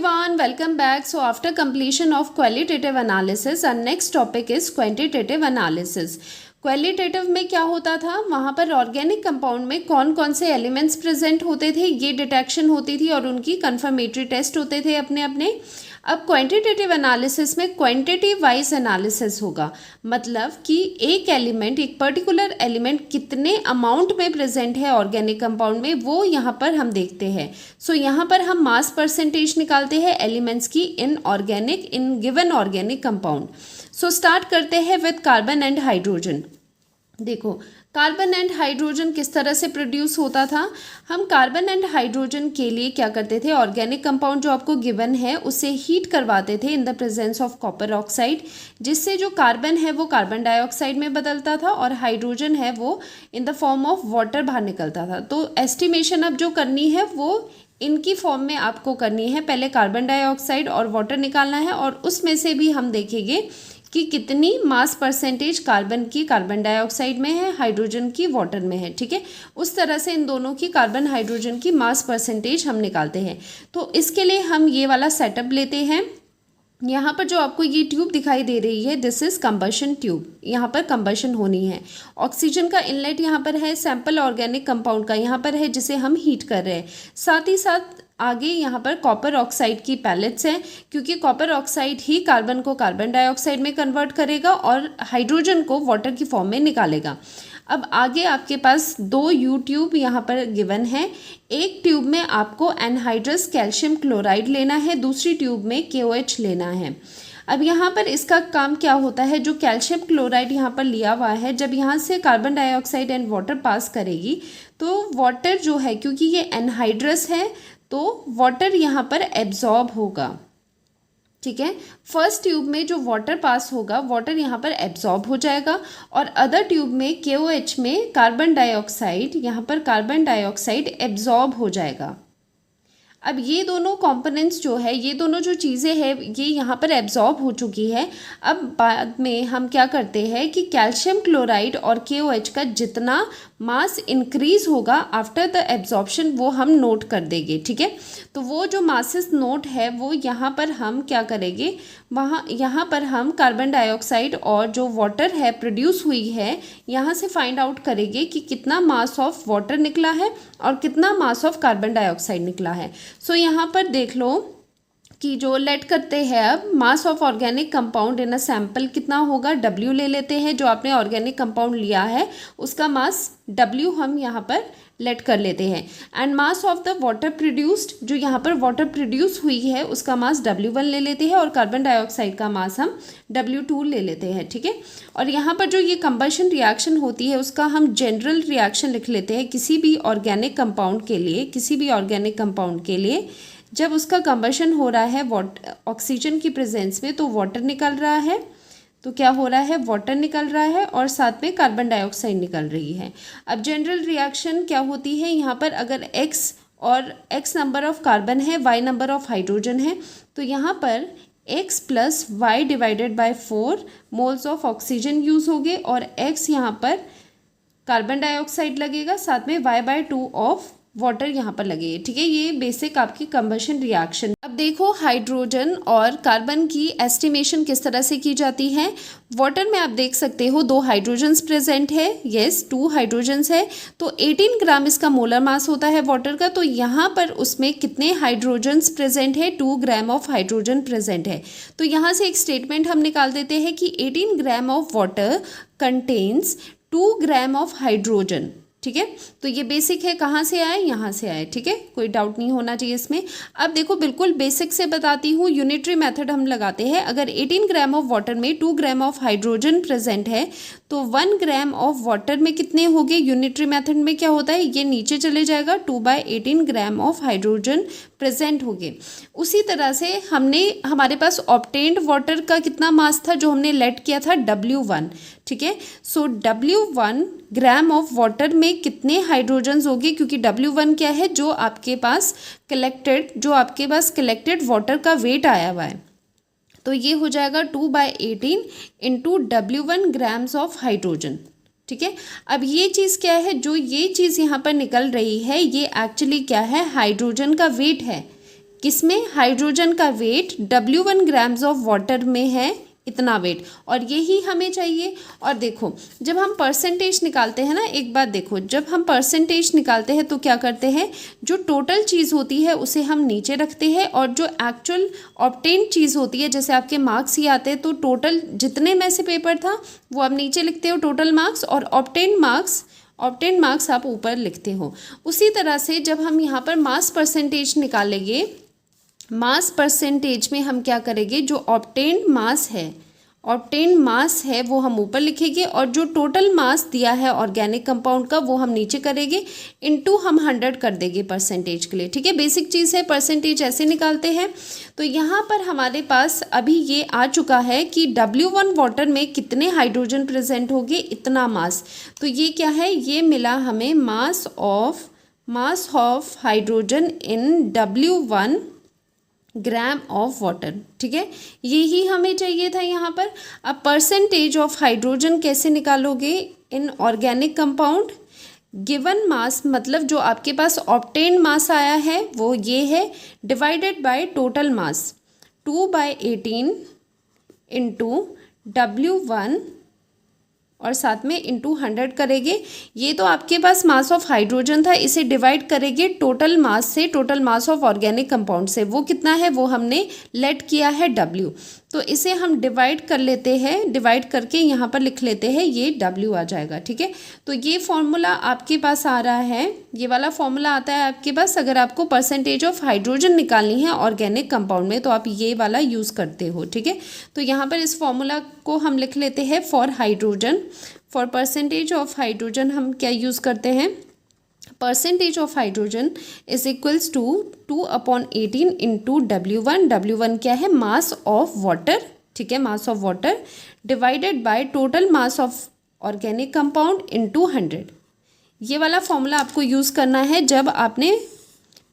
everyone, welcome back. So after completion of qualitative analysis, our next topic is quantitative analysis. Qualitative में क्या होता था, वहाँ पर ऑर्गेनिक कंपाउंड में कौन कौन से एलिमेंट्स प्रेजेंट होते थे ये डिटेक्शन होती थी और उनकी कंफर्मेटरी टेस्ट होते थे अपने अपने। अब क्वांटिटेटिव एनालिसिस में क्वांटिटी वाइज एनालिसिस होगा, मतलब कि एक एलिमेंट, एक पर्टिकुलर एलिमेंट कितने अमाउंट में प्रेजेंट है ऑर्गेनिक कंपाउंड में, वो यहाँ पर हम देखते हैं। सो यहाँ पर हम मास परसेंटेज निकालते हैं एलिमेंट्स की in given organic compound. So start करते हैं विद कार्बन एंड हाइड्रोजन। देखो कार्बन एंड हाइड्रोजन किस तरह से प्रोड्यूस होता था। हम कार्बन एंड हाइड्रोजन के लिए क्या करते थे, ऑर्गेनिक कंपाउंड जो आपको गिवन है उसे हीट करवाते थे in the presence of copper oxide, जिससे जो कार्बन है वो कार्बन डाइऑक्साइड में बदलता था और हाइड्रोजन है वो in the form of water बाहर निकलता था। तो एस्टिमेशन अब जो करनी है वो इनकी फॉर्म में आपको करनी है। पहले कार्बन डाइऑक्साइड और वाटर निकालना है और उसमें से भी हम देखेंगे कि कितनी मास परसेंटेज कार्बन की कार्बन डाइऑक्साइड में है, हाइड्रोजन की वाटर में है। ठीक है, उस तरह से इन दोनों की कार्बन हाइड्रोजन की मास परसेंटेज हम निकालते हैं। तो इसके लिए हम ये वाला सेटअप लेते हैं। यहाँ पर जो आपको ये ट्यूब दिखाई दे रही है, दिस इज कंबशन ट्यूब। यहाँ पर कंबशन होनी है। ऑक्सीजन का इनलेट यहाँ पर है, सैंपल ऑर्गेनिक कंपाउंड का यहाँ पर है जिसे हम हीट कर रहे हैं। साथ ही साथ आगे यहाँ पर कॉपर ऑक्साइड की पैलेट्स हैं, क्योंकि कॉपर ऑक्साइड ही कार्बन को कार्बन डाइऑक्साइड में कन्वर्ट करेगा और हाइड्रोजन को वाटर की फॉर्म में निकालेगा। अब आगे आपके पास दो यू ट्यूब यहाँ पर गिवन है। एक ट्यूब में आपको एनहाइड्रस कैल्शियम क्लोराइड लेना है, दूसरी ट्यूब में KOH लेना है। अब यहाँ पर इसका काम क्या होता है, जो कैल्शियम क्लोराइड यहाँ पर लिया हुआ है, जब यहाँ से कार्बन डाइऑक्साइड एंड वाटर पास करेगी तो वाटर जो है, क्योंकि ये एनहाइड्रस है तो वाटर यहाँ पर एब्जॉर्ब होगा। ठीक है, फर्स्ट ट्यूब में जो वाटर पास होगा, वाटर यहाँ पर एब्जॉर्ब हो जाएगा और अदर ट्यूब में KOH में कार्बन डाइऑक्साइड, यहाँ पर कार्बन डाइऑक्साइड एब्जॉर्ब हो जाएगा। अब ये दोनों कंपोनेंट्स जो है, ये दोनों जो चीज़ें हैं, ये यहाँ पर एब्जॉर्ब हो चुकी है। अब बाद में हम क्या करते हैं कि कैल्शियम क्लोराइड और KOH का जितना मास इंक्रीज होगा आफ्टर द एब्जॉर्प्शन वो हम नोट कर देंगे। ठीक है, तो वो जो मासेस नोट है वो यहाँ पर हम क्या करेंगे, यहाँ पर हम कार्बन डाइऑक्साइड और जो वाटर है प्रोड्यूस हुई है, यहाँ से फाइंड आउट करेंगे कि कितना मास ऑफ वाटर निकला है और कितना मास ऑफ कार्बन डाइऑक्साइड निकला है। सो यहाँ पर देख लो कि जो लेट करते हैं, अब मास of organic compound in a sample कितना होगा, W ले लेते हैं। जो आपने ऑर्गेनिक कंपाउंड लिया है उसका मास W हम यहाँ पर लेट कर लेते हैं। And mass of the water produced, जो यहाँ पर वाटर प्रोड्यूस हुई है उसका मास W1 ले लेते हैं और कार्बन डाइऑक्साइड का मास हम W2 ले लेते हैं। ठीक है, और यहाँ पर जो ये कंबशन रिएक्शन होती है उसका हम जनरल रिएक्शन लिख लेते हैं। किसी भी ऑर्गेनिक कंपाउंड के लिए जब उसका कंबशन हो रहा है ऑक्सीजन की प्रेजेंस में, तो वाटर निकल रहा है, तो क्या हो रहा है, वाटर निकल रहा है और साथ में कार्बन डाइऑक्साइड निकल रही है। अब जनरल रिएक्शन क्या होती है, यहाँ पर अगर X नंबर ऑफ कार्बन है, Y नंबर ऑफ हाइड्रोजन है, तो यहाँ पर X plus Y divided by 4 moles of oxygen use होंगे और X यहाँ पर कार्बन डाइऑक्साइड लगेगा, साथ में Y/2 ऑफ वाटर यहाँ पर लगे। ठीक है, ये बेसिक आपकी कंबशन रिएक्शन। अब देखो हाइड्रोजन और कार्बन की एस्टिमेशन किस तरह से की जाती है। वाटर में आप देख सकते हो 2 हाइड्रोजन्स प्रेजेंट है, यस 2 हाइड्रोजन्स है, तो 18 ग्राम इसका मोलर मास होता है वाटर का। तो यहाँ पर उसमें कितने हाइड्रोजन्स प्रेजेंट है, 2 ग्राम ऑफ हाइड्रोजन प्रेजेंट है। तो यहाँ से एक स्टेटमेंट हम निकाल देते हैं कि 18 gram of water contains 2 gram of hydrogen. ठीक है, तो ये बेसिक है, कहाँ से आए, यहाँ से आए। ठीक है, कोई डाउट नहीं होना चाहिए इसमें। अब देखो बिल्कुल बेसिक से बताती हूँ, यूनिटरी मेथड हम लगाते हैं। अगर 18 ग्राम ऑफ वाटर में 2 ग्राम ऑफ हाइड्रोजन प्रेजेंट है तो 1 ग्राम ऑफ वाटर में कितने हो गए, यूनिटरी मेथड में क्या होता है, ये नीचे चले जाएगा, 2/18 ग्राम ऑफ हाइड्रोजन प्रेजेंट हो गए। उसी तरह से हमारे पास ऑब्टेन्ड वाटर का कितना मास था, जो हमने लेट किया था W1। ठीक है, सो W1 ग्राम ऑफ वाटर में कितने हाइड्रोजन्स होंगे, क्योंकि W1 क्या है, जो आपके पास कलेक्टेड वाटर का वेट आया हुआ है, तो ये हो जाएगा 2/18 into W1 grams of hydrogen. ठीक है, अब ये चीज़ क्या है, जो ये चीज़ यहाँ पर निकल रही है, ये एक्चुअली क्या है, हाइड्रोजन का वेट है। किसमें, हाइड्रोजन का wait W1 grams of water में है इतना वेट, और यही हमें चाहिए। और देखो जब हम परसेंटेज निकालते हैं ना, एक बात देखो, जब हम परसेंटेज निकालते हैं तो क्या करते हैं, जो टोटल चीज़ होती है उसे हम नीचे रखते हैं, और जो एक्चुअल ऑब्टेन चीज़ होती है, जैसे आपके मार्क्स ही आते हैं तो टोटल जितने में से पेपर था वो आप नीचे लिखते हो टोटल मार्क्स, और ऑब्टेन मार्क्स आप ऊपर लिखते हो। उसी तरह से जब हम यहाँ पर मास परसेंटेज निकालेंगे, मास परसेंटेज में हम क्या करेंगे, जो ऑब्टेन्ड मास है वो हम ऊपर लिखेंगे, और जो टोटल मास दिया है ऑर्गेनिक कंपाउंड का वो हम नीचे करेंगे, इनटू हम 100 कर देंगे परसेंटेज के लिए। ठीक है, बेसिक चीज़ है, परसेंटेज ऐसे निकालते हैं। तो यहाँ पर हमारे पास अभी ये आ चुका है कि W1 वाटर में कितने हाइड्रोजन प्रेजेंट होंगे, इतना मास। तो ये क्या है, ये मिला हमें mass of hydrogen in W1 gram of water. ठीक है, यही हमें चाहिए था यहाँ पर। अब परसेंटेज ऑफ हाइड्रोजन कैसे निकालोगे in organic compound, given mass मतलब जो आपके पास ऑब्टेन मास आया है वो ये है, divided by total mass 2/18 into W1 और साथ में इंटू 100 करेंगे। ये तो आपके पास मास ऑफ हाइड्रोजन था, इसे डिवाइड करेंगे टोटल मास से, total mass of organic compound से। वो कितना है वो हमने लेट किया है W, तो इसे हम डिवाइड कर लेते हैं, डिवाइड करके यहाँ पर लिख लेते हैं, ये W आ जाएगा। ठीक है, तो ये फॉर्मूला आपके पास आ रहा है, ये वाला फॉर्मूला आता है आपके पास। अगर आपको परसेंटेज ऑफ हाइड्रोजन निकालनी है ऑर्गेनिक कंपाउंड में तो आप ये वाला यूज़ करते हो। ठीक है, तो यहाँ पर इस फॉर्मूला को हम लिख लेते हैं for hydrogen. For percentage of hydrogen हम क्या यूज़ करते हैं, percentage of hydrogen is equals to 2/18 into W1 क्या है, मास ऑफ वाटर। ठीक है, mass of water divided by total mass of organic compound into 100। ये वाला फॉर्मूला आपको यूज़ करना है जब आपने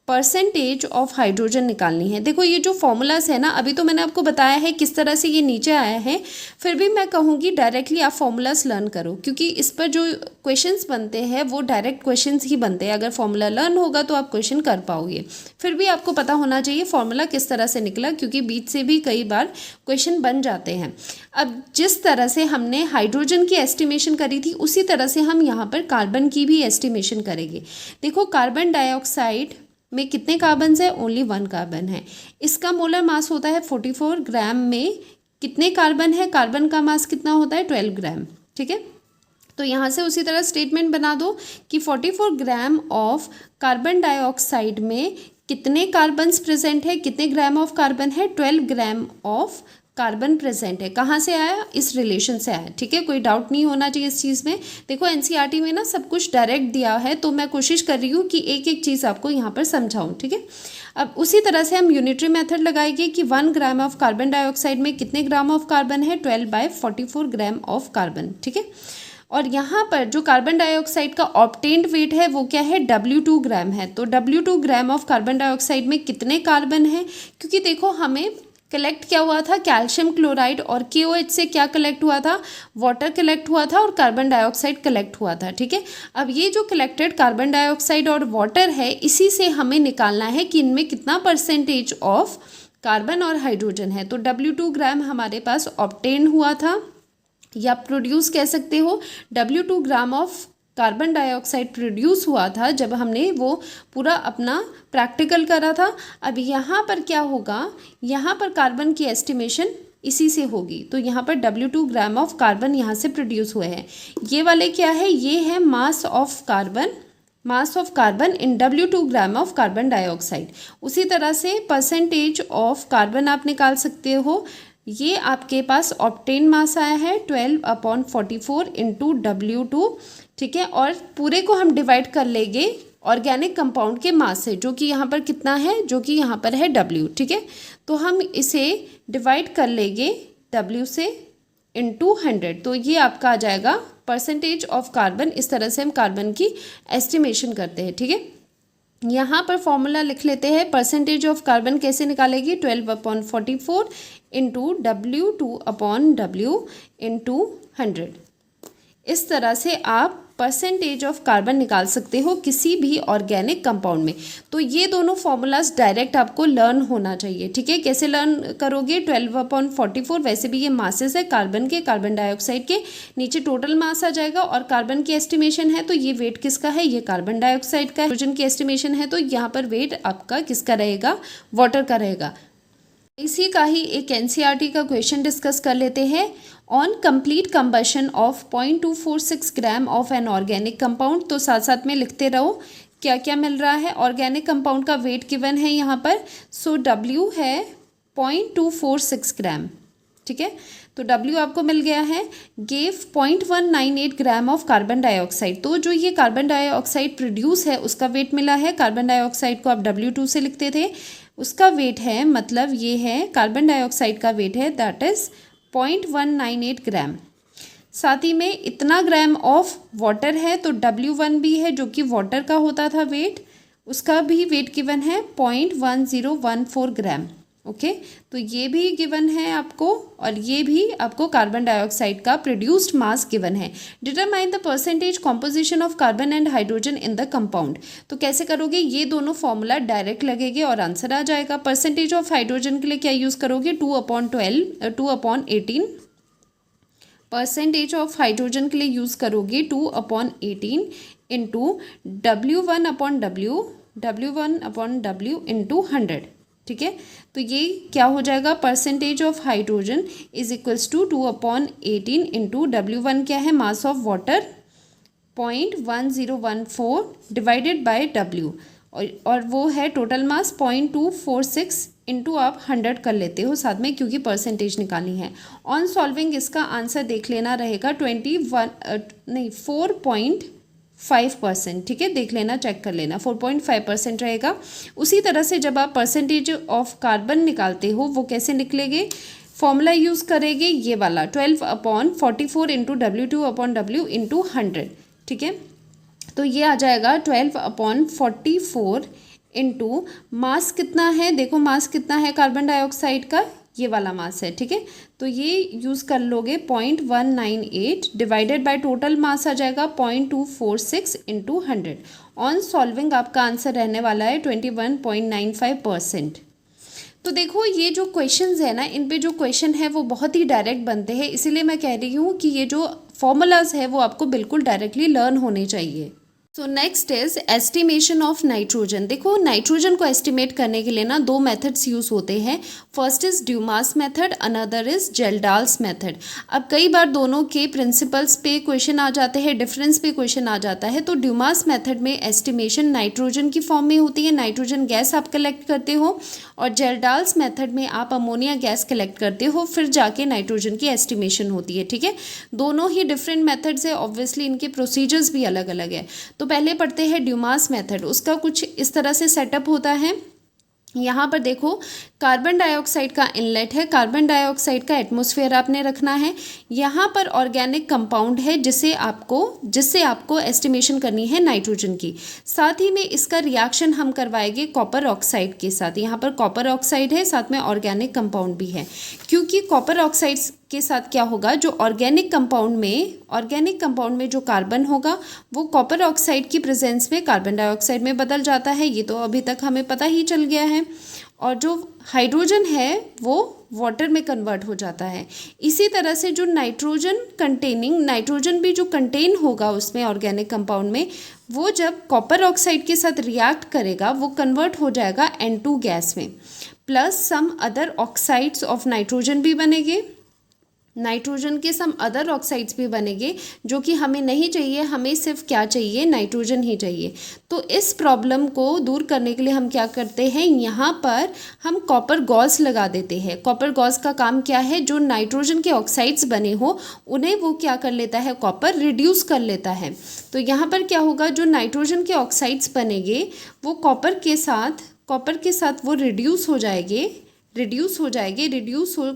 परसेंटेज ऑफ हाइड्रोजन निकालनी है। देखो ये जो फॉर्मूलाज है ना, अभी तो मैंने आपको बताया है किस तरह से ये नीचे आया है, फिर भी मैं कहूँगी डायरेक्टली आप फॉर्मूलाज लर्न करो, क्योंकि इस पर जो क्वेश्चंस बनते हैं वो डायरेक्ट क्वेश्चंस ही बनते हैं। अगर फॉर्मूला लर्न होगा तो आप क्वेश्चन कर पाओगे, फिर भी आपको पता होना चाहिए फॉर्मूला किस तरह से निकला, क्योंकि बीच से भी कई बार क्वेश्चन बन जाते हैं। अब जिस तरह से हमने हाइड्रोजन की एस्टिमेशन करी थी उसी तरह से हम यहाँ पर कार्बन की भी एस्टिमेशन करेंगे। देखो कार्बन डाइऑक्साइड में कितने कार्बन है, ओनली 1 कार्बन है। इसका मोलर मास होता है 44 ग्राम में कितने कार्बन है, कार्बन का मास कितना होता है 12 ग्राम। ठीक है, तो यहाँ से उसी तरह स्टेटमेंट बना दो कि 44 ग्राम ऑफ कार्बन डाइऑक्साइड में कितने कार्बन्स प्रेजेंट है, कितने ग्राम ऑफ कार्बन है, 12 ग्राम ऑफ कार्बन प्रेजेंट है। कहाँ से आया, इस रिलेशन से आया। ठीक है, कोई डाउट नहीं होना चाहिए इस चीज़ में। देखो एनसीईआरटी में ना सब कुछ डायरेक्ट दिया है, तो मैं कोशिश कर रही हूँ कि एक एक चीज़ आपको यहाँ पर समझाऊँ। ठीक है, अब उसी तरह से हम यूनिटरी मेथड लगाएंगे कि 1 ग्राम ऑफ कार्बन डाइऑक्साइड में कितने ग्राम ऑफ कार्बन है, 12/44 ग्राम ऑफ कार्बन। ठीक है, और यहाँ पर जो कार्बन डाइऑक्साइड का ऑब्टेन्ड वेट है वो क्या है, W2 ग्राम है। तो W2 gram of carbon dioxide में कितने कार्बन है, क्योंकि देखो हमें कलेक्ट क्या हुआ था, कैल्शियम क्लोराइड, और KOH से क्या कलेक्ट हुआ था, वाटर कलेक्ट हुआ था और कार्बन डाइऑक्साइड कलेक्ट हुआ था। ठीक है, अब ये जो कलेक्टेड कार्बन डाइऑक्साइड और वाटर है इसी से हमें निकालना है कि इनमें कितना परसेंटेज ऑफ कार्बन और हाइड्रोजन है। तो W2 ग्राम हमारे पास ऑब्टेन हुआ था, या प्रोड्यूस कह सकते हो, W2 gram of carbon dioxide produce हुआ था जब हमने वो पूरा अपना प्रैक्टिकल करा था। अब यहाँ पर क्या होगा, यहाँ पर कार्बन की एस्टिमेशन इसी से होगी, तो यहाँ पर W2 ग्राम ऑफ कार्बन यहाँ से प्रोड्यूस हुए हैं। ये वाले क्या है, ये है mass of carbon in W2 gram of carbon dioxide. उसी तरह से परसेंटेज ऑफ कार्बन आप निकाल सकते हो, ये आपके पास ऑब्टेन मास आया है 12/44 इंटू W2। ठीक है, और पूरे को हम डिवाइड कर लेंगे ऑर्गेनिक कंपाउंड के मास से, जो कि यहाँ पर कितना है, जो कि यहाँ पर है W। ठीक है, तो हम इसे डिवाइड कर लेंगे W से इंटू 100, तो ये आपका आ जाएगा परसेंटेज ऑफ कार्बन। इस तरह से हम कार्बन की एस्टिमेशन करते हैं। ठीक है, यहाँ पर फॉर्मूला लिख लेते हैं, परसेंटेज ऑफ कार्बन कैसे निकालेगी, 12/44 इंटू W2/W इंटू 100। इस तरह से आप परसेंटेज ऑफ कार्बन निकाल सकते हो किसी भी ऑर्गेनिक कंपाउंड में। तो ये दोनों फॉर्मूलाज डायरेक्ट आपको लर्न होना चाहिए, ठीक है। कैसे लर्न करोगे, 12/44, वैसे भी ये मासेस है कार्बन के, कार्बन डाइऑक्साइड के, नीचे टोटल मास आ जाएगा और कार्बन की एस्टिमेशन है तो ये वेट किसका है, ये कार्बन डाइऑक्साइड का है। हाइड्रोजन की एस्टिमेशन है तो यहाँ पर वेट आपका किसका रहेगा, वाटर का रहेगा। इसी का ही एक एनसीईआरटी का क्वेश्चन डिस्कस कर लेते हैं। On complete combustion of 0.246 gram of an organic compound, तो साथ साथ में लिखते रहो क्या क्या मिल रहा है। ऑर्गेनिक कंपाउंड का वेट गिवन है यहाँ पर, सो W है 0.246 ग्राम, ठीक है। तो W आपको मिल गया है। Gave 0.198 gram of carbon dioxide, तो जो ये कार्बन डाइऑक्साइड प्रोड्यूस है उसका वेट मिला है। कार्बन डाइऑक्साइड को आप W2 से लिखते थे, उसका वेट है, मतलब ये है कार्बन डाइऑक्साइड का वेट है, दैट इज़ 0.198 ग्राम। साथ ही में इतना ग्राम ऑफ वाटर है, तो W1 भी है जो कि वाटर का होता था वेट, उसका भी वेट गिवन है 0.1014 ग्राम। ओके, तो ये भी गिवन है आपको और ये भी आपको कार्बन डाइऑक्साइड का प्रोड्यूस्ड मास गिवन है। Determine the percentage composition of carbon and hydrogen in the compound, तो कैसे करोगे, ये दोनों फॉर्मूला डायरेक्ट लगेंगे और आंसर आ जाएगा। परसेंटेज ऑफ हाइड्रोजन के लिए क्या यूज़ करोगे, 2/18। परसेंटेज ऑफ हाइड्रोजन के लिए यूज़ करोगे 2/18 इंटू W1/W इंटू 100, ठीक है। तो ये क्या हो जाएगा, percentage of hydrogen is equals to 2/18 into W1 क्या है, mass of water 0.1014 divided by W, और वो है टोटल मास 0.246 इंटू आप 100 कर लेते हो साथ में, क्योंकि परसेंटेज निकाली है। ऑन सॉल्विंग इसका आंसर देख लेना रहेगा 4.5%, ठीक है। देख लेना, चेक कर लेना, 4.5% रहेगा। उसी तरह से जब आप परसेंटेज ऑफ कार्बन निकालते हो वो कैसे निकलेंगे, फॉर्मूला यूज़ करेंगे ये वाला 12/44 इंटू W2/W इंटू 100, ठीक है। तो ये आ जाएगा 12/44 इंटू मास कितना है, देखो मास कितना है कार्बन डाइऑक्साइड का, ये वाला मास है, ठीक है। तो ये यूज़ कर लोगे 0.198 डिवाइडेड बाय टोटल मास आ जाएगा 0.246 इंटू 100। ऑन सॉल्विंग आपका आंसर रहने वाला है 21.95%। तो देखो ये जो क्वेश्चंस है ना, इन पे जो क्वेश्चन है वो बहुत ही डायरेक्ट बनते हैं, इसीलिए मैं कह रही हूँ कि ये जो फॉर्मूलाज है वो आपको बिल्कुल डायरेक्टली लर्न होने चाहिए। So next is estimation of nitrogen. देखो नाइट्रोजन को एस्टिमेट करने के लिए ना दो मेथड्स यूज़ होते हैं। First is Dumas method, another is Kjeldahl's method. अब कई बार दोनों के प्रिंसिपल्स पे क्वेश्चन आ जाते हैं, डिफरेंस पे क्वेश्चन आ जाता है। तो ड्यूमास मेथड में एस्टिमेशन नाइट्रोजन की फॉर्म में होती है, नाइट्रोजन गैस आप कलेक्ट करते हो, और जेल्डाल्स मेथड में आप अमोनिया गैस कलेक्ट करते हो, फिर जाके नाइट्रोजन की एस्टिमेशन होती है, ठीक है। दोनों ही डिफरेंट मेथड्स है, ऑब्वियसली इनके प्रोसीजर्स भी अलग अलग है। तो पहले पढ़ते हैं ड्यूमास मेथड। उसका कुछ इस तरह से सेटअप होता है। यहाँ पर देखो कार्बन डाइऑक्साइड का इनलेट है, कार्बन डाइऑक्साइड का एटमॉस्फेयर आपने रखना है। यहाँ पर ऑर्गेनिक कंपाउंड है जिससे आपको एस्टिमेशन करनी है नाइट्रोजन की। साथ ही में इसका रिएक्शन हम करवाएंगे कॉपर ऑक्साइड के साथ। यहाँ पर कॉपर ऑक्साइड है, साथ में ऑर्गेनिक कंपाउंड भी है, क्योंकि कॉपर ऑक्साइड के साथ क्या होगा, जो ऑर्गेनिक कंपाउंड में जो कार्बन होगा वो कॉपर ऑक्साइड की प्रेजेंस में कार्बन डाइऑक्साइड में बदल जाता है। ये तो अभी तक हमें पता ही चल गया है। और जो हाइड्रोजन है वो वाटर में कन्वर्ट हो जाता है। इसी तरह से जो नाइट्रोजन भी जो कंटेन होगा उसमें ऑर्गेनिक कंपाउंड में, वो जब कॉपर ऑक्साइड के साथ रिएक्ट करेगा वो कन्वर्ट हो जाएगा N2 गैस में, plus some other oxides of nitrogen भी बनेंगे, नाइट्रोजन के सम अदर ऑक्साइड्स भी बनेंगे, जो कि हमें नहीं चाहिए। हमें सिर्फ क्या चाहिए, नाइट्रोजन ही चाहिए। तो इस प्रॉब्लम को दूर करने के लिए हम क्या करते हैं, यहाँ पर हम कॉपर गॉस लगा देते हैं। कॉपर गॉस का काम क्या है, जो नाइट्रोजन के ऑक्साइड्स बने हो उन्हें वो क्या कर लेता है, कॉपर रिड्यूस कर लेता है। तो यहाँ पर क्या होगा, जो नाइट्रोजन के ऑक्साइड्स बनेंगे वो कॉपर के साथ वो रिड्यूस हो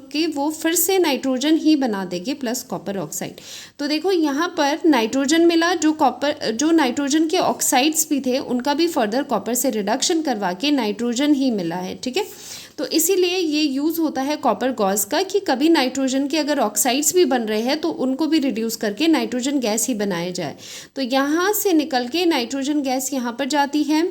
के वो फिर से नाइट्रोजन ही बना देंगे प्लस कॉपर ऑक्साइड। तो देखो यहाँ पर नाइट्रोजन मिला, जो नाइट्रोजन के ऑक्साइड्स भी थे उनका भी फर्दर कॉपर से रिडक्शन करवा के नाइट्रोजन ही मिला है, ठीक है। तो इसीलिए ये यूज़ होता है कॉपर गॉज का कि कभी नाइट्रोजन के अगर ऑक्साइड्स भी बन रहे हैं तो उनको भी रिड्यूस करके नाइट्रोजन गैस ही बनाया जाए। तो यहाँ से निकल के नाइट्रोजन गैस यहाँ पर जाती है।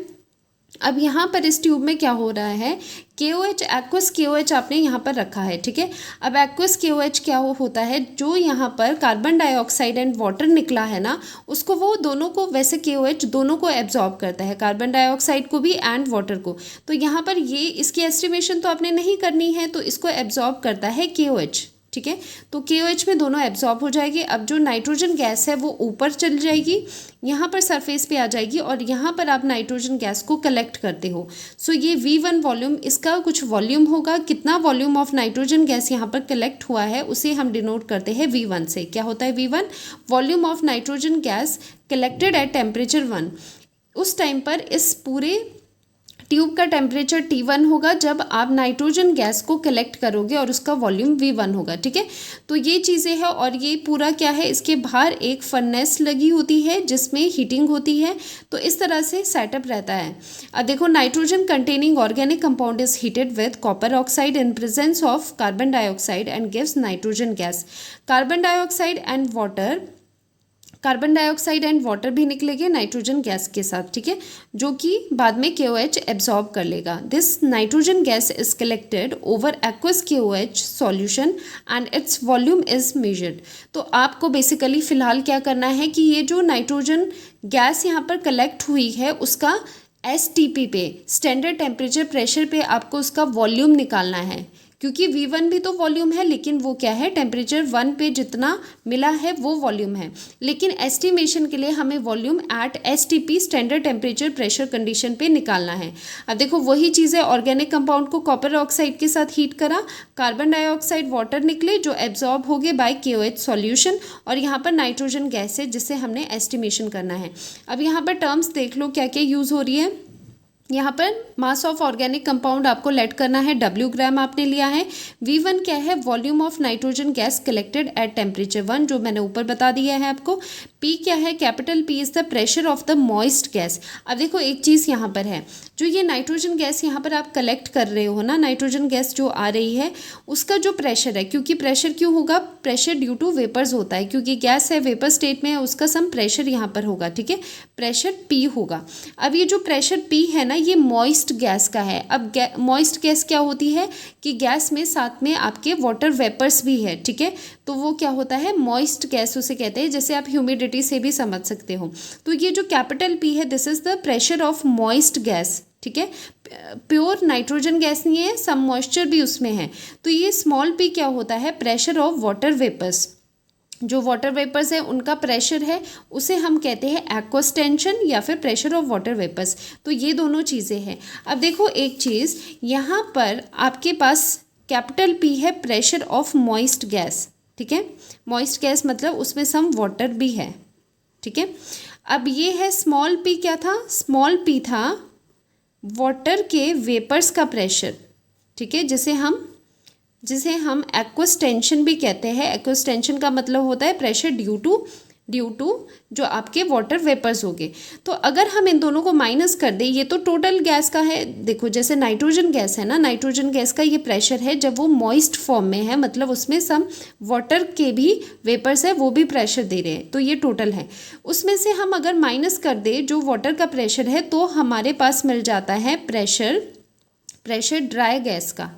अब यहाँ पर इस ट्यूब में क्या हो रहा है, KOH एक्वस KOH आपने यहाँ पर रखा है, ठीक है। अब एक्वस KOH क्या होता है, जो यहाँ पर कार्बन डाइऑक्साइड एंड वाटर निकला है ना, उसको वो दोनों को, वैसे KOH दोनों को एब्जॉर्ब करता है, कार्बन डाइऑक्साइड को भी एंड वाटर को। तो यहाँ पर ये इसकी एस्टिमेशन तो आपने नहीं करनी है, तो इसको एब्जॉर्ब करता है KOH, ठीक है। तो KOH में दोनों एब्जॉर्ब हो जाएगी। अब जो नाइट्रोजन गैस है वो ऊपर चल जाएगी, यहाँ पर सरफेस पे आ जाएगी और यहाँ पर आप नाइट्रोजन गैस को कलेक्ट करते हो। सो ये V1 वॉल्यूम, इसका कुछ वॉल्यूम होगा, कितना वॉल्यूम ऑफ नाइट्रोजन गैस यहाँ पर कलेक्ट हुआ है उसे हम डिनोट करते हैं V1 से। क्या होता है V1? Volume of nitrogen gas collected at temperature 1। उस टाइम पर इस पूरे ट्यूब का टेम्परेचर T1 होगा जब आप नाइट्रोजन गैस को कलेक्ट करोगे और उसका वॉल्यूम V1 होगा, ठीक है। तो ये चीज़ें हैं और ये पूरा क्या है, इसके बाहर एक फर्नेस लगी होती है जिसमें हीटिंग होती है। तो इस तरह से सेटअप रहता है। अब देखो, nitrogen containing organic compound is heated with copper oxide in presence of carbon dioxide and gives nitrogen gas. Carbon dioxide and water भी निकलेंगे नाइट्रोजन गैस के साथ, ठीक है, जो कि बाद में KOH एब्जॉर्ब कर लेगा। This nitrogen gas is collected over aqueous KOH solution and its volume is measured. तो आपको बेसिकली फ़िलहाल क्या करना है कि ये जो नाइट्रोजन गैस यहाँ पर कलेक्ट हुई है उसका STP पे, स्टैंडर्ड टेम्परेचर प्रेशर पे आपको उसका वॉल्यूम निकालना है, क्योंकि V1 भी तो वॉल्यूम है, लेकिन वो क्या है, टेम्परेचर 1 पे जितना मिला है वो वॉल्यूम है। लेकिन एस्टिमेशन के लिए हमें volume at STP, standard temperature pressure condition पे निकालना है। अब देखो, वही चीज़ है, ऑर्गेनिक कंपाउंड को कॉपर ऑक्साइड के साथ हीट करा, कार्बन डाइऑक्साइड वाटर निकले जो एब्जॉर्ब हो गए बाय KOH सॉल्यूशन, और यहाँ पर नाइट्रोजन गैस है जिसे हमने एस्टिमेशन करना है। अब यहाँ पर टर्म्स देख लो क्या क्या यूज़ हो रही है। यहाँ पर मास ऑफ ऑर्गेनिक कंपाउंड आपको लेट करना है, W ग्राम आपने लिया है। V1 क्या है, volume of nitrogen gas collected at temperature 1, जो मैंने ऊपर बता दिया है आपको। P क्या है, capital P is the pressure of the moist gas. अब देखो एक चीज़ यहाँ पर है, जो ये नाइट्रोजन गैस यहाँ पर आप कलेक्ट कर रहे हो ना, नाइट्रोजन गैस जो आ रही है उसका जो प्रेशर है, क्योंकि प्रेशर क्यों होगा, प्रेशर ड्यू टू वेपर्स होता है, क्योंकि गैस है वेपर स्टेट में है, उसका सम प्रेशर यहाँ पर होगा, ठीक है, प्रेशर P होगा। अब ये जो प्रेशर P है ना, ये मॉइस्ट गैस का है। अब मॉइस्ट गैस क्या होती है कि गैस में साथ में आपके वाटर वेपर्स भी है, ठीक है, तो वो क्या होता है, मॉइस्ट गैस उसे कहते हैं, जैसे आप ह्यूमिडिटी से भी समझ सकते हो। तो ये जो कैपिटल P है, this is the pressure of moist gas, ठीक है। प्योर नाइट्रोजन गैस नहीं है, सम मॉइस्चर भी उसमें है। तो ये स्मॉल p क्या होता है, प्रेशर ऑफ वाटर वेपर्स। जो वाटर वेपर्स है उनका प्रेशर है, उसे हम कहते हैं एक्वस टेंशन या फिर प्रेशर ऑफ वाटर वेपर्स। तो ये दोनों चीज़ें हैं। अब देखो एक चीज़, यहाँ पर आपके पास कैपिटल P है प्रेशर ऑफ मॉइस्ट गैस, ठीक है। मॉइस्ट गैस मतलब उसमें सम वाटर भी है, ठीक है। अब ये है स्मॉल p, क्या था, स्मॉल p था वाटर के वेपर्स का प्रेशर, ठीक है, जिसे हम एक्वस टेंशन भी कहते हैं। एक्वस टेंशन का मतलब होता है प्रेशर ड्यू टू जो आपके वाटर वेपर्स हो गए। तो अगर हम इन दोनों को माइनस कर दें, ये तो टोटल गैस का है। देखो जैसे नाइट्रोजन गैस है ना, नाइट्रोजन गैस का ये प्रेशर है जब वो मॉइस्ट फॉर्म में है, मतलब उसमें सम वाटर के भी वेपर्स है, वो भी प्रेशर दे रहे हैं, तो ये टोटल है। उसमें से हम अगर माइनस कर दें जो वाटर का प्रेशर है, तो हमारे पास मिल जाता है प्रेशर ड्राई गैस का।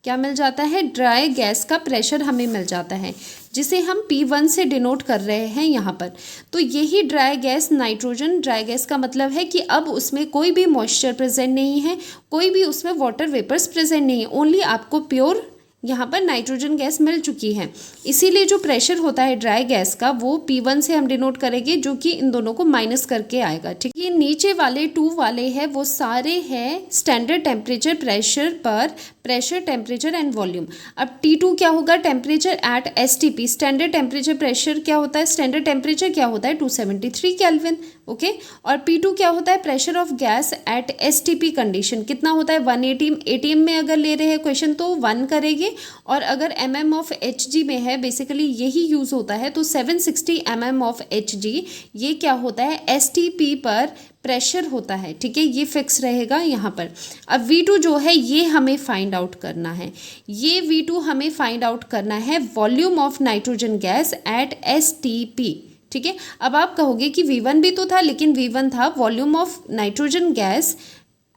क्या मिल जाता है, ड्राई गैस का प्रेशर हमें मिल जाता है, जिसे हम P1 से डिनोट कर रहे हैं यहाँ पर। तो यही dry gas, nitrogen dry gas का मतलब है कि अब उसमें कोई भी मॉइस्चर प्रेजेंट नहीं है, कोई भी उसमें वाटर वेपर्स प्रेजेंट नहीं है, ओनली आपको प्योर यहाँ पर नाइट्रोजन गैस मिल चुकी है। इसीलिए जो प्रेशर होता है ड्राई गैस का, वो P1 से हम डिनोट करेंगे, जो कि इन दोनों को माइनस करके आएगा, ठीक। ये नीचे वाले 2 वाले हैं वो सारे हैं स्टैंडर्ड टेम्परेचर प्रेशर पर प्रेशर, टेम्परेचर एंड वॉल्यूम। अब T2 क्या होगा, temperature at STP, standard temperature pressure क्या होता है, स्टैंडर्ड टेम्परेचर क्या होता है 273 केल्विन, ओके। और P2 क्या होता है, pressure of gas at STP condition, कितना होता है 180 ATM में अगर ले रहे हैं क्वेश्चन तो 1 करेंगे, और अगर mm ऑफ Hg में है, बेसिकली यही यूज़ होता है, तो 760 mm ऑफ Hg ये क्या होता है, STP पर प्रेशर होता है, ठीक है, ये फिक्स रहेगा यहाँ पर। अब V2 जो है ये हमें फाइंड आउट करना है, ये V2 हमें फाइंड आउट करना है volume of nitrogen gas at STP, ठीक है। अब आप कहोगे कि V1 भी तो था, लेकिन V1 था volume of nitrogen gas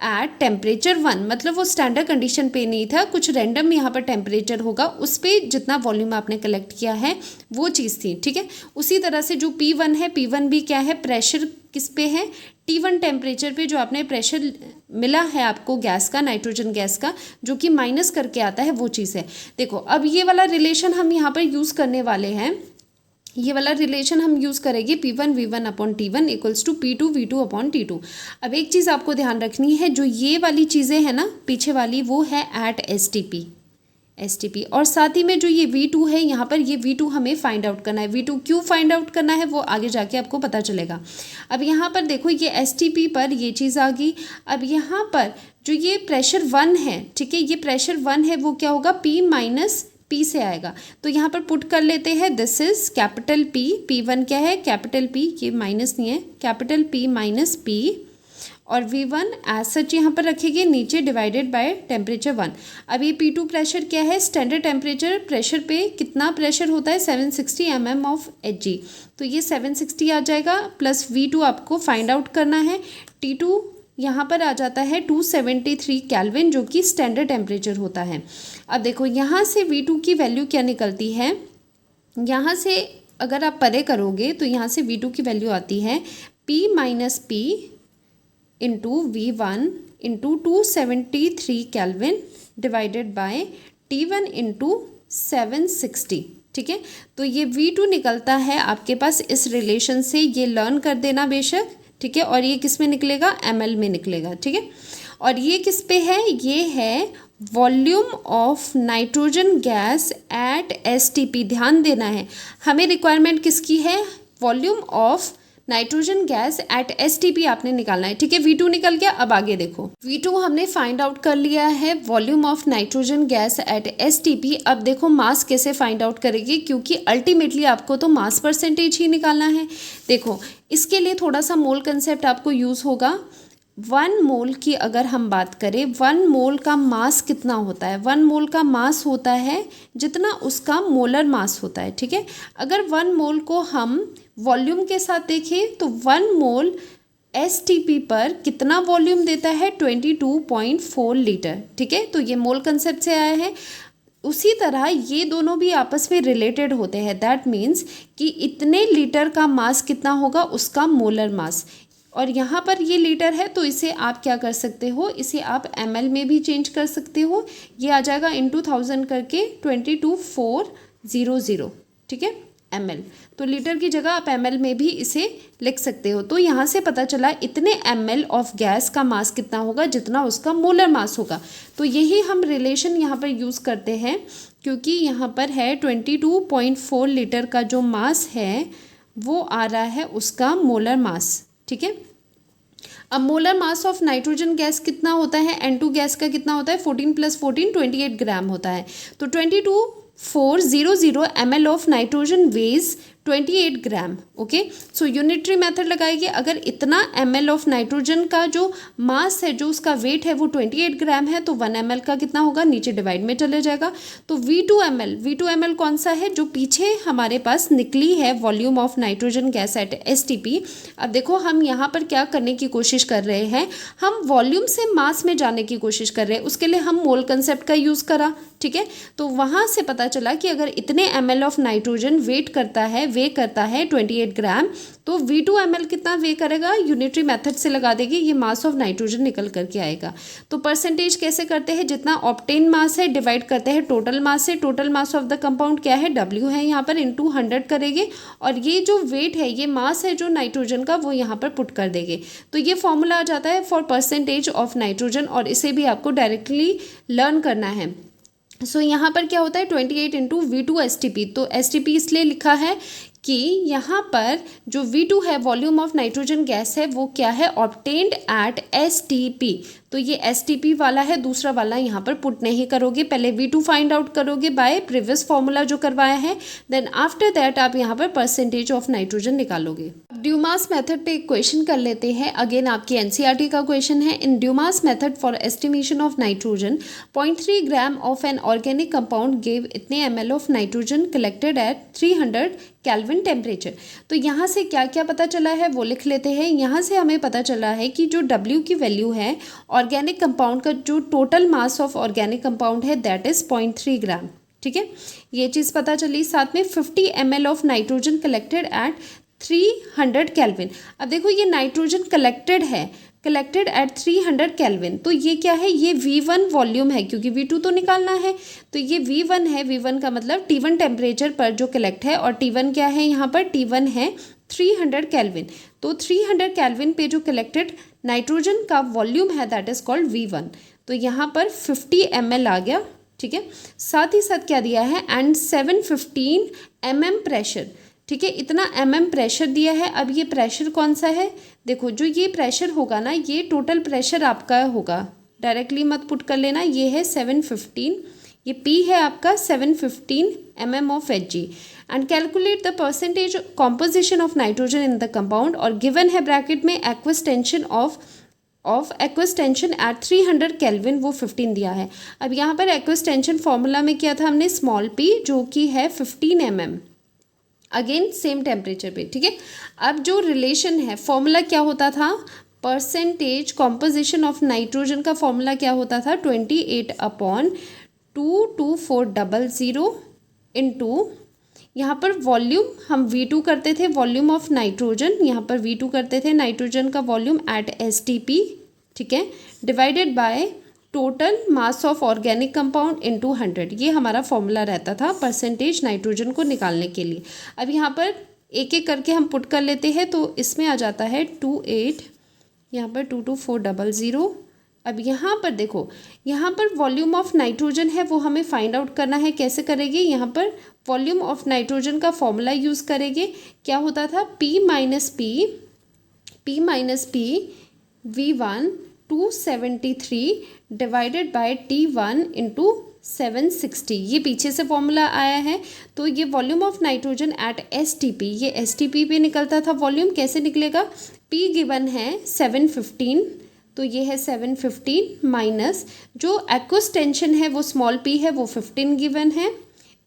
at temperature 1, मतलब वो स्टैंडर्ड कंडीशन पे नहीं था, कुछ रैंडम यहाँ पर टेम्परेचर होगा, उस पर जितना वॉल्यूम आपने कलेक्ट किया है वो चीज़ थी, ठीक है। उसी तरह से जो P1 है, P1 भी क्या है, प्रेशर किस पे है, T1 टेम्परेचर पे जो आपने प्रेशर मिला है आपको गैस का, नाइट्रोजन गैस का, जो कि माइनस करके आता है, वो चीज़ है। देखो अब ये वाला रिलेशन हम यहाँ पर यूज़ करने वाले हैं, ये वाला रिलेशन हम यूज़ करेंगे P1 V1 upon T1 equals to P2 V2 upon T2। अब एक चीज़ आपको ध्यान रखनी है, जो ये वाली चीज़ें हैं ना पीछे वाली, वो है एट STP, और साथ ही में जो ये V2 है यहाँ पर, ये V2 हमें फाइंड आउट करना है। V2 क्यों फाइंड आउट करना है वो आगे जाके आपको पता चलेगा। अब यहाँ पर देखो ये STP पर ये चीज़ आ गई। अब यहाँ पर जो ये प्रेशर 1 है, ठीक है, ये प्रेशर 1 है, वो क्या होगा, P माइनस P से आएगा, तो यहाँ पर पुट कर लेते हैं, this is capital P, P1 क्या है, कैपिटल P, ये माइनस नहीं है, कैपिटल P माइनस P, और V1 एज सच यहाँ पर रखेंगे नीचे डिवाइडेड बाय टेम्परेचर 1। अब ये P2 प्रेशर क्या है, स्टैंडर्ड टेम्परेचर प्रेशर पे कितना प्रेशर होता है, 760 mm ऑफ Hg, तो ये 760 आ जाएगा, प्लस V2 आपको फाइंड आउट करना है। T2 यहाँ पर आ जाता है 273 केल्विन, जो कि स्टैंडर्ड टेम्परेचर होता है। अब देखो यहाँ से V2 की वैल्यू क्या निकलती है, यहाँ से अगर आप परे करोगे तो यहाँ से V2 की वैल्यू आती है P minus P into V1 into 273 kelvin divided by T1 into 760, ठीक है। तो ये V2 निकलता है आपके पास इस रिलेशन से, ये लर्न कर देना बेशक, ठीक है, और ये किस में निकलेगा, ml में निकलेगा, ठीक है। और ये किस पे है, ये है volume of nitrogen gas at STP। ध्यान देना है, हमें रिक्वायरमेंट किसकी है, volume of nitrogen gas at STP आपने निकालना है, ठीक है। V2 निकल गया। अब आगे देखो, V2 हमने फाइंड आउट कर लिया है volume of nitrogen gas at STP। अब देखो मास कैसे फाइंड आउट करेगी, क्योंकि अल्टीमेटली आपको तो मास परसेंटेज ही निकालना है। देखो इसके लिए थोड़ा सा मोल कंसेप्ट आपको यूज़ होगा। 1 मोल की अगर हम बात करें, 1 मोल का मास कितना होता है, 1 मोल का मास होता है जितना उसका मोलर मास होता है, ठीक है। अगर 1 मोल को हम वॉल्यूम के साथ देखें तो 1 मोल STP पर कितना वॉल्यूम देता है, 22.4 लीटर, ठीक है। तो ये मोल कंसेप्ट से आया है। उसी तरह ये दोनों भी आपस में रिलेटेड होते हैं, दैट मीन्स कि इतने लीटर का मास कितना होगा, उसका मोलर मास, और यहाँ पर ये लीटर है तो इसे आप क्या कर सकते हो, इसे आप ml में भी चेंज कर सकते हो, ये आ जाएगा इंटू 1000 करके 22400, ठीक है, ml। तो लीटर की जगह आप ml में भी इसे लिख सकते हो। तो यहाँ से पता चला इतने ml ऑफ गैस का मास कितना होगा, जितना उसका मोलर मास होगा। तो यही हम रिलेशन यहाँ पर यूज़ करते हैं, क्योंकि यहाँ पर है 22.4 लीटर का जो मास है वो आ रहा है उसका मोलर मास, ठीक है। अब molar mass of nitrogen gas कितना होता है, N2 गैस का कितना होता है, 14 + 14 28 ग्राम होता है। तो 22400 ml of nitrogen weighs 28 gram, okay. So unitary method लगाएंगे, अगर इतना ml ऑफ नाइट्रोजन का जो मास है, जो उसका वेट है वो 28 ग्राम है, तो 1 ml का कितना होगा, नीचे डिवाइड में चले जाएगा। तो V2 ml कौन सा है, जो पीछे हमारे पास निकली है volume of nitrogen gas at STP। अब देखो हम यहाँ पर क्या करने की कोशिश कर रहे हैं, हम वॉल्यूम से मास में जाने की कोशिश कर रहे हैं, उसके लिए हम मोल कंसेप्ट का यूज़ करा, ठीक है। तो वहाँ से पता चला कि अगर इतने ml ऑफ नाइट्रोजन वेट करता है, वे करता है 28 ग्राम, तो V2 ml कितना वे करेगा, यूनिटरी मेथड से लगा देगी, ये मास ऑफ नाइट्रोजन निकल करके आएगा। तो परसेंटेज कैसे करते हैं, जितना ऑब्टेन मास है डिवाइड करते हैं टोटल मास से, total mass of the compound क्या है, W है यहाँ पर, इंटू 100 करेंगे, और ये जो वेट है, ये मास है जो नाइट्रोजन का, वो यहाँ पर पुट कर देंगे। तो ये फॉर्मूला आ जाता है फॉर परसेंटेज ऑफ नाइट्रोजन, और इसे भी आपको डायरेक्टली लर्न करना है। सो यहाँ पर क्या होता है 28 इंटू V2 STP। तो STP इसलिए लिखा है कि यहाँ पर जो V2 है, वॉल्यूम ऑफ नाइट्रोजन गैस है, वो क्या है, ऑब्टेन्ड एट STP। तो ये STP वाला है, दूसरा वाला यहाँ पर पुट नहीं करोगे, पहले V2 फाइंड आउट करोगे बाय प्रीवियस फॉर्मूला जो करवाया है, देन आफ्टर दैट आप यहाँ पर परसेंटेज ऑफ नाइट्रोजन निकालोगे। ड्यूमास मेथड पे एक क्वेश्चन कर लेते हैं, अगेन आपकी NCERT का क्वेश्चन है। In Dumas method for estimation of nitrogen 0.3 gram of an organic compound give इतने ml of nitrogen collected at 300 kelvin temperature. तो यहाँ से क्या क्या पता चला है वो लिख लेते हैं। यहाँ से हमें पता चला है कि जो W की वैल्यू है ऑर्गेनिक कंपाउंड का, जो total mass of organic compound है दैट इज 0.3 ग्राम। ठीक है, ये चीज़ पता चली। साथ में 50 ml of nitrogen collected at 300 kelvin. अब देखो ये नाइट्रोजन कलेक्टेड है, कलेक्टेड एट 300 केल्विन, तो ये क्या है, ये V1 वॉल्यूम है, क्योंकि V2 तो निकालना है, तो ये V1 है। V1 का मतलब T1 टेम्परेचर पर जो कलेक्ट है, और T1 क्या है यहाँ पर, T1 है 300 केल्विन। तो 300 केल्विन पे जो कलेक्टेड नाइट्रोजन का वॉल्यूम है दैट इज कॉल्ड V1। तो यहाँ पर 50 ml आ गया। ठीक है, साथ ही साथ क्या दिया है, एंड 715 mm प्रेशर। ठीक है, इतना प्रेशर दिया है। अब ये प्रेशर कौन सा है, देखो जो ये प्रेशर होगा ना, ये टोटल प्रेशर आपका होगा, डायरेक्टली मत पुट कर लेना, ये है 715, ये P है आपका 715 mm of Hg, and calculate the percentage composition of nitrogen in the compound, और गिवन है ब्रैकेट में aqueous tension of aqueous tension eight 300 kelvin, वो 15 दिया है। अब यहाँ पर एक्वस टेंशन फॉर्मूला में किया था हमने स्मॉल p, जो कि है 15 mm, अगेन सेम टेम्परेचर पे। ठीक है, अब जो रिलेशन है, फॉर्मूला क्या होता था, परसेंटेज कॉम्पोजिशन ऑफ नाइट्रोजन का फॉर्मूला क्या होता था, 28/22400 इंटू, यहाँ पर वॉल्यूम हम V2 करते थे, वॉल्यूम ऑफ नाइट्रोजन, यहाँ पर V2 करते थे नाइट्रोजन का वॉल्यूम एट STP। ठीक है, divided by total mass of organic compound into 100, ये हमारा फॉर्मूला रहता था परसेंटेज नाइट्रोजन को निकालने के लिए। अब यहाँ पर एक एक करके हम पुट कर लेते हैं, तो इसमें आ जाता है 28, यहाँ पर 22400। अब यहाँ पर देखो, यहाँ पर वॉल्यूम ऑफ नाइट्रोजन है वो हमें फाइंड आउट करना है। कैसे करेंगे, यहाँ पर वॉल्यूम ऑफ नाइट्रोजन का फॉर्मूला यूज़ करेंगे। क्या होता था, P minus P V1 273 divided by T1 into 760, ये पीछे से फॉर्मूला आया है। तो ये volume of nitrogen eight STP, ये STP पे निकलता था वॉल्यूम। कैसे निकलेगा, P गिवन है 715, तो ये है 715 माइनस जो एक्वस टेंशन है वो स्मॉल p है, वो 15 गिवन है,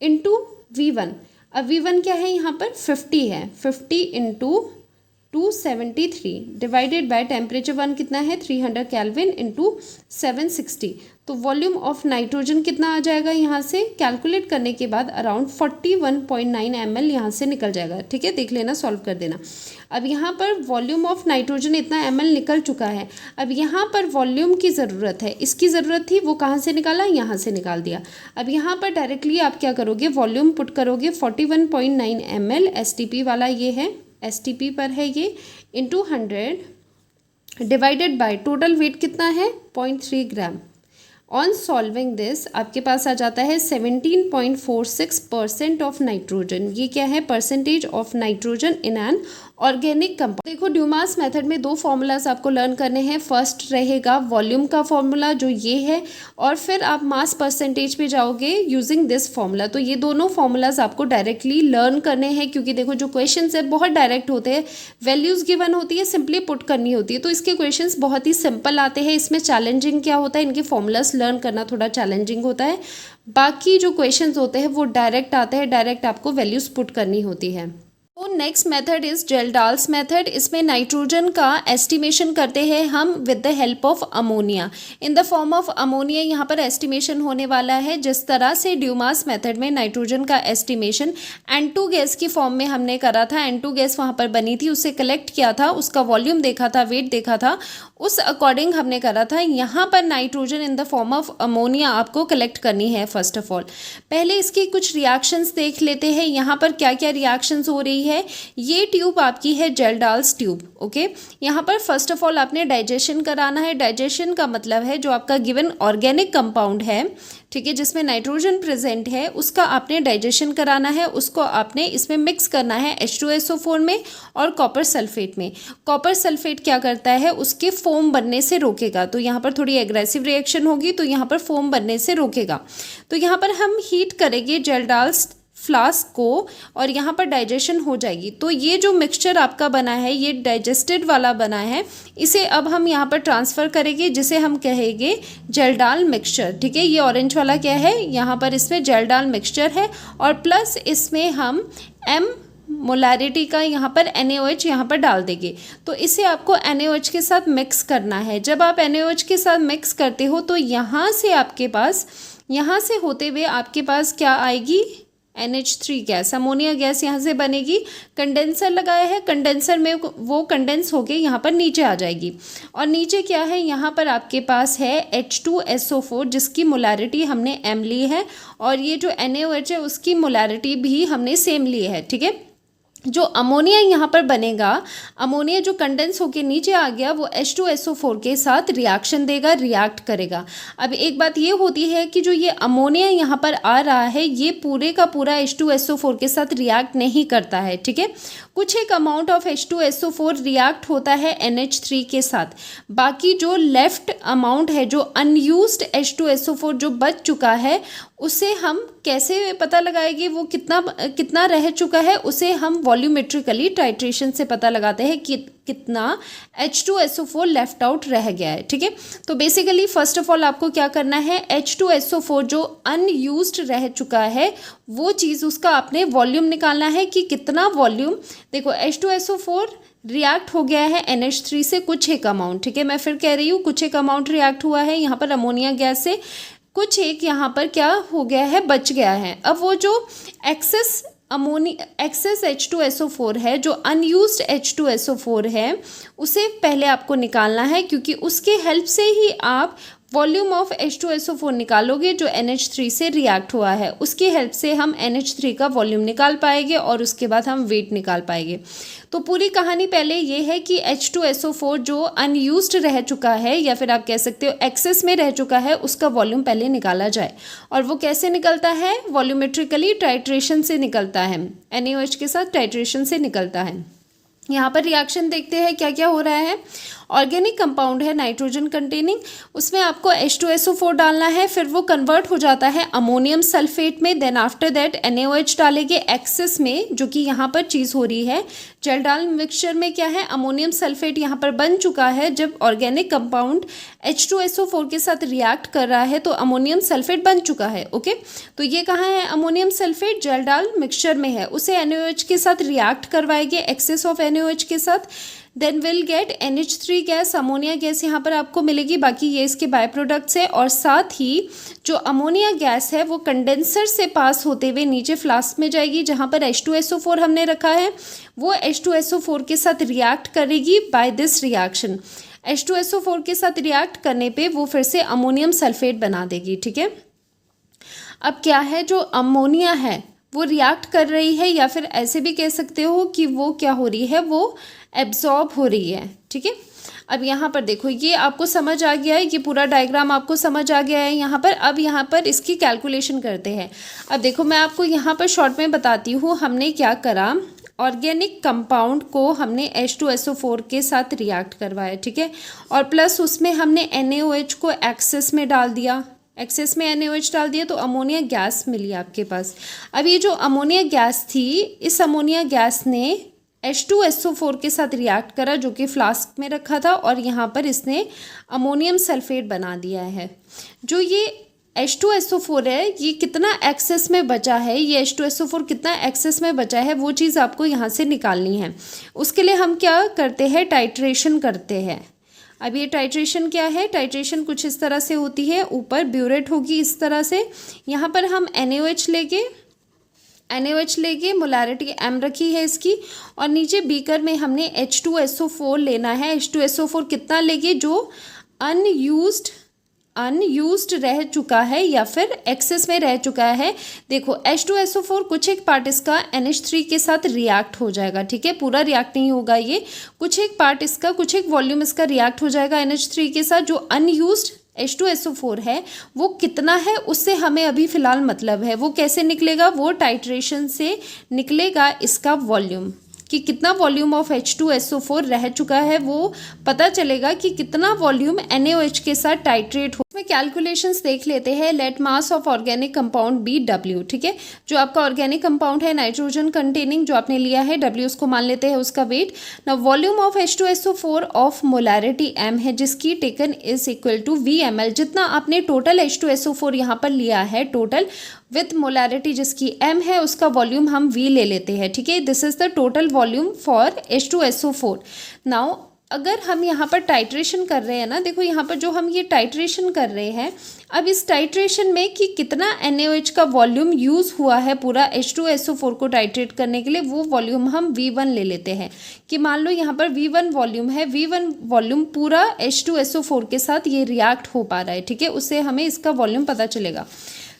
इंटू V1। अब V1 क्या है, यहाँ पर 50 है, 50 इंटू 273 डिवाइडेड बाय टेम्परेचर 1 कितना है, 300 केल्विन इंटू 760। तो वॉल्यूम ऑफ नाइट्रोजन कितना आ जाएगा, यहाँ से कैलकुलेट करने के बाद अराउंड 41.9 ml यहाँ से निकल जाएगा। ठीक है, देख लेना, सॉल्व कर देना। अब यहाँ पर वॉल्यूम ऑफ नाइट्रोजन इतना ml निकल चुका है। अब यहाँ पर वॉल्यूम की ज़रूरत है, इसकी ज़रूरत थी, वो कहाँ से निकाला, यहाँ से निकाल दिया। अब यहाँ पर डायरेक्टली आप क्या करोगे, वॉल्यूम पुट करोगे, 41.9 ml STP वाला ये है, STP पर है ये, into 100 divided by total weight कितना है, 0.3 ग्राम। ऑन सॉल्विंग दिस आपके पास आ जाता है 17.46% ऑफ नाइट्रोजन। ये क्या है, percentage of nitrogen in an organic compound. देखो ड्यूमास मेथड में दो फॉर्मूलाज आपको लर्न करने हैं। फर्स्ट रहेगा वॉल्यूम का फॉर्मूला जो ये है, और फिर आप मास परसेंटेज पे जाओगे यूजिंग दिस फॉर्मूला। तो ये दोनों फॉर्मूलाज आपको डायरेक्टली लर्न करने हैं, क्योंकि देखो जो क्वेश्चंस है बहुत डायरेक्ट होते हैं, वैल्यूज़ गिवन होती है, सिंपली पुट करनी होती है। तो इसके क्वेश्चंस बहुत ही सिंपल आते हैं। इसमें चैलेंजिंग क्या होता है, इनके फॉर्मूलाज लर्न करना थोड़ा चैलेंजिंग होता है। बाकी जो क्वेश्चंस होते हैं वो डायरेक्ट आते हैं, डायरेक्ट आपको वैल्यूज़ पुट करनी होती है। तो next method is Kjeldahl's method. इसमें नाइट्रोजन का एस्टिमेशन करते हैं हम with the help of ammonia, in the form of ammonia. यहाँ पर एस्टिमेशन होने वाला है जिस तरह से ड्यूमास मेथड में नाइट्रोजन का एस्टिमेशन N2 गैस की फॉर्म में हमने करा था। N2 गैस वहाँ पर बनी थी, उसे कलेक्ट किया था, उसका वॉल्यूम देखा था, वेट देखा था, उस अकॉर्डिंग हमने करा था। यहाँ पर nitrogen in the form of ammonia आपको कलेक्ट करनी है। फर्स्ट ऑफ ऑल पहले इसकी कुछ रिएक्शंस देख लेते हैं। यहाँ पर क्या क्या रिएक्शंस हो रही है। ये ट्यूब आपकी है जेल्डाल्स ट्यूब। ओके, यहाँ पर फर्स्ट ऑफ ऑल आपने डाइजेशन कराना है। डाइजेशन का मतलब है जो आपका गिवन ऑर्गेनिक कंपाउंड है ठीक है, जिसमें नाइट्रोजन प्रेजेंट है उसका आपने डाइजेशन कराना है, उसको आपने इसमें मिक्स करना है H2SO4 में और कॉपर सल्फेट में। कॉपर सल्फेट क्या करता है, उसके फोम बनने से रोकेगा, तो यहाँ पर थोड़ी एग्रेसिव रिएक्शन होगी तो यहाँ पर फोम बनने से रोकेगा। तो यहाँ पर हम हीट करेंगे जेलडाल फ्लास्क को और यहाँ पर डाइजेशन हो जाएगी। तो ये जो मिक्सचर आपका बना है ये डाइजेस्टेड वाला बना है, इसे अब हम यहाँ पर ट्रांसफ़र करेंगे जिसे हम कहेंगे जेलडाल मिक्सचर। ठीक है, ये ऑरेंज वाला क्या है, यहाँ पर इसमें जेलडाल मिक्सचर है और प्लस इसमें हम M मोलारिटी का यहाँ पर NaOH यहाँ पर डाल देंगे। तो इसे आपको NaOH के साथ मिक्स करना है। जब आप NaOH के साथ मिक्स करते हो तो यहाँ से आपके पास, यहाँ से होते हुए आपके पास क्या आएगी, NH3 गैस, अमोनिया गैस यहाँ से बनेगी। कंडेंसर लगाया है, कंडेंसर में वो कंडेंस होके यहाँ पर नीचे आ जाएगी और नीचे क्या है, यहाँ पर आपके पास है H2SO4 जिसकी मोलारिटी हमने M ली है और ये जो NaOH है उसकी मोलारिटी भी हमने सेम ली है। ठीक है, जो अमोनिया यहाँ पर बनेगा, अमोनिया जो कंडेंस होके नीचे आ गया वो H2SO4 के साथ रिएक्शन देगा, रिएक्ट करेगा। अब एक बात ये होती है कि जो ये अमोनिया यहाँ पर आ रहा है ये पूरे का पूरा H2SO4 के साथ रिएक्ट नहीं करता है। ठीक है, कुछ एक अमाउंट ऑफ H2SO4 रिएक्ट होता है NH3 के साथ, बाकी जो लेफ्ट अमाउंट है, जो अनयूज्ड H2SO4 जो बच चुका है उसे हम कैसे पता लगाएंगे, वो कितना रह चुका है, उसे हम वॉल्यूमेट्रिकली टाइट्रेशन से पता लगाते हैं कि कितना H2SO4 लेफ्ट आउट रह गया है। ठीक है, तो बेसिकली फर्स्ट ऑफ ऑल आपको क्या करना है, H2SO4 जो अनयूज्ड रह चुका है वो चीज़ उसका आपने वॉल्यूम निकालना है कि कितना वॉल्यूम। देखो H2SO4 रिएक्ट हो गया है NH3 से कुछ एक अमाउंट। ठीक है, मैं फिर कह रही हूँ कुछ एक अमाउंट रिएक्ट हुआ है यहाँ पर अमोनिया गैस से, कुछ एक यहाँ पर क्या हो गया है, बच गया है। अब वो जो एक्सेस H2SO4 है, जो अनयूज्ड H2SO4 है, उसे पहले आपको निकालना है क्योंकि उसके हेल्प से ही आप वॉल्यूम ऑफ H2SO4 निकालोगे जो NH3 से रिएक्ट हुआ है। उसकी हेल्प से हम NH3 का वॉल्यूम निकाल पाएंगे और उसके बाद हम वेट निकाल पाएंगे। तो पूरी कहानी पहले ये है कि H2SO4 जो अनयूज्ड रह चुका है या फिर आप कह सकते हो एक्सेस में रह चुका है उसका वॉल्यूम पहले निकाला जाए। और वो कैसे निकलता है, वॉल्यूमेट्रिकली टाइट्रेशन से निकलता है, NaOH के साथ टाइट्रेशन से निकलता है। यहाँ पर रिएक्शन देखते हैं क्या क्या हो रहा है। ऑर्गेनिक कंपाउंड है नाइट्रोजन कंटेनिंग, उसमें आपको H2SO4 डालना है, फिर वो कन्वर्ट हो जाता है अमोनियम सल्फेट में। देन आफ्टर दैट NaOH डालेंगे एक्सेस में, जो कि यहाँ पर चीज़ हो रही है। जेलडाल मिक्सचर में क्या है, अमोनियम सल्फेट यहाँ पर बन चुका है। जब ऑर्गेनिक कंपाउंड H2SO4 के साथ रिएक्ट कर रहा है तो अमोनियम सल्फेट बन चुका है। ओके, तो ये कहाँ है, अमोनियम सल्फेट जेलडाल मिक्सचर में है, उसे NaOH के साथ रिएक्ट करवाएंगे एक्सेस ऑफ NaOH के साथ। Then will get NH3 gas, ammonia gas यहाँ पर आपको मिलेगी। बाकी ये इसके बाय प्रोडक्ट्स है और साथ ही जो अमोनिया गैस है वो कंडेंसर से पास होते हुए नीचे फ्लास्क में जाएगी जहाँ पर H2SO4 हमने रखा है, वो H2SO4 के साथ रिएक्ट करेगी बाय दिस रिएक्शन। H2SO4 के साथ रिएक्ट करने पे वो फिर से अमोनियम सल्फेट बना देगी। ठीक है, अब क्या है, जो अमोनिया है वो रिएक्ट कर रही है या फिर ऐसे भी कह सकते हो कि वो क्या हो रही है, वो एब्जॉर्ब हो रही है। ठीक है, अब यहाँ पर देखो ये आपको समझ आ गया है, ये पूरा डायग्राम आपको समझ आ गया है यहाँ पर। अब यहाँ पर इसकी कैलकुलेशन करते हैं। अब देखो मैं आपको यहाँ पर शॉर्ट में बताती हूँ हमने क्या करा। ऑर्गेनिक कंपाउंड को हमने H2SO4 के साथ रिएक्ट करवाया। ठीक है, और प्लस उसमें हमने NaOH को एक्सेस में डाल दिया, एक्सेस में NaOH डाल दिया तो अमोनिया गैस मिली आपके पास। अब ये जो अमोनिया गैस थी, इस अमोनिया गैस ने H2SO4 के साथ रिएक्ट करा जो कि फ्लास्क में रखा था और यहाँ पर इसने अमोनियम सल्फेट बना दिया है। जो ये H2SO4 है ये कितना एक्सेस में बचा है, ये H2SO4 कितना एक्सेस में बचा है, वो चीज़ आपको यहाँ से निकालनी है। उसके लिए हम क्या करते हैं, टाइट्रेशन करते हैं। अब ये टाइट्रेशन क्या है, टाइट्रेशन कुछ इस तरह से होती है, ऊपर ब्यूरेट होगी इस तरह से, यहाँ पर हम NaOH लेके मोलारिटी M रखी है इसकी, और नीचे बीकर में हमने H2SO4 लेना है। H2SO4 कितना लेंगे, जो अनयूज्ड रह चुका है या फिर एक्सेस में रह चुका है। देखो H2SO4 कुछ एक पार्ट इसका NH3 के साथ रिएक्ट हो जाएगा। ठीक है, पूरा रिएक्ट नहीं होगा ये, कुछ एक पार्ट इसका, कुछ एक वॉल्यूम इसका रिएक्ट हो जाएगा NH3 के साथ, जो अनयूज्ड H2SO4 है वो कितना है उससे हमें अभी फ़िलहाल मतलब है। वो कैसे निकलेगा, वो टाइट्रेशन से निकलेगा इसका वॉल्यूम, कि कितना वॉल्यूम ऑफ H2SO4 रह चुका है वो पता चलेगा कि कितना वॉल्यूम NaOH के साथ टाइट्रेट हो। इसमें कैलकुलेशंस देख लेते हैं। Let mass of organic compound be W, ठीक है। जो आपका ऑर्गेनिक कंपाउंड है नाइट्रोजन कंटेनिंग जो आपने लिया है, W उसको मान लेते हैं उसका वेट। ना volume of H2SO4 of molarity M है जिसकी taken is equal to VmL। जितना आपने टोटल H2SO4 यहाँ पर लिया है टोटल विथ मोलैरिटी जिसकी M है उसका वॉल्यूम हम V ले लेते हैं, ठीक है। This is the total volume for H2SO4। Now अगर हम यहाँ पर टाइट्रेशन कर रहे हैं ना, देखो यहाँ पर जो हम ये टाइट्रेशन कर रहे हैं, अब इस टाइट्रेशन में कि कितना NaOH का वॉल्यूम यूज़ हुआ है पूरा H2SO4 को टाइट्रेट करने के लिए, वो वॉल्यूम हम V1 ले लेते हैं। कि मान लो यहाँ पर V1 वॉल्यूम है, V1 वॉल्यूम पूरा H2SO4 के साथ ये रिएक्ट हो पा रहा है, ठीक है। उससे हमें इसका वॉल्यूम पता चलेगा।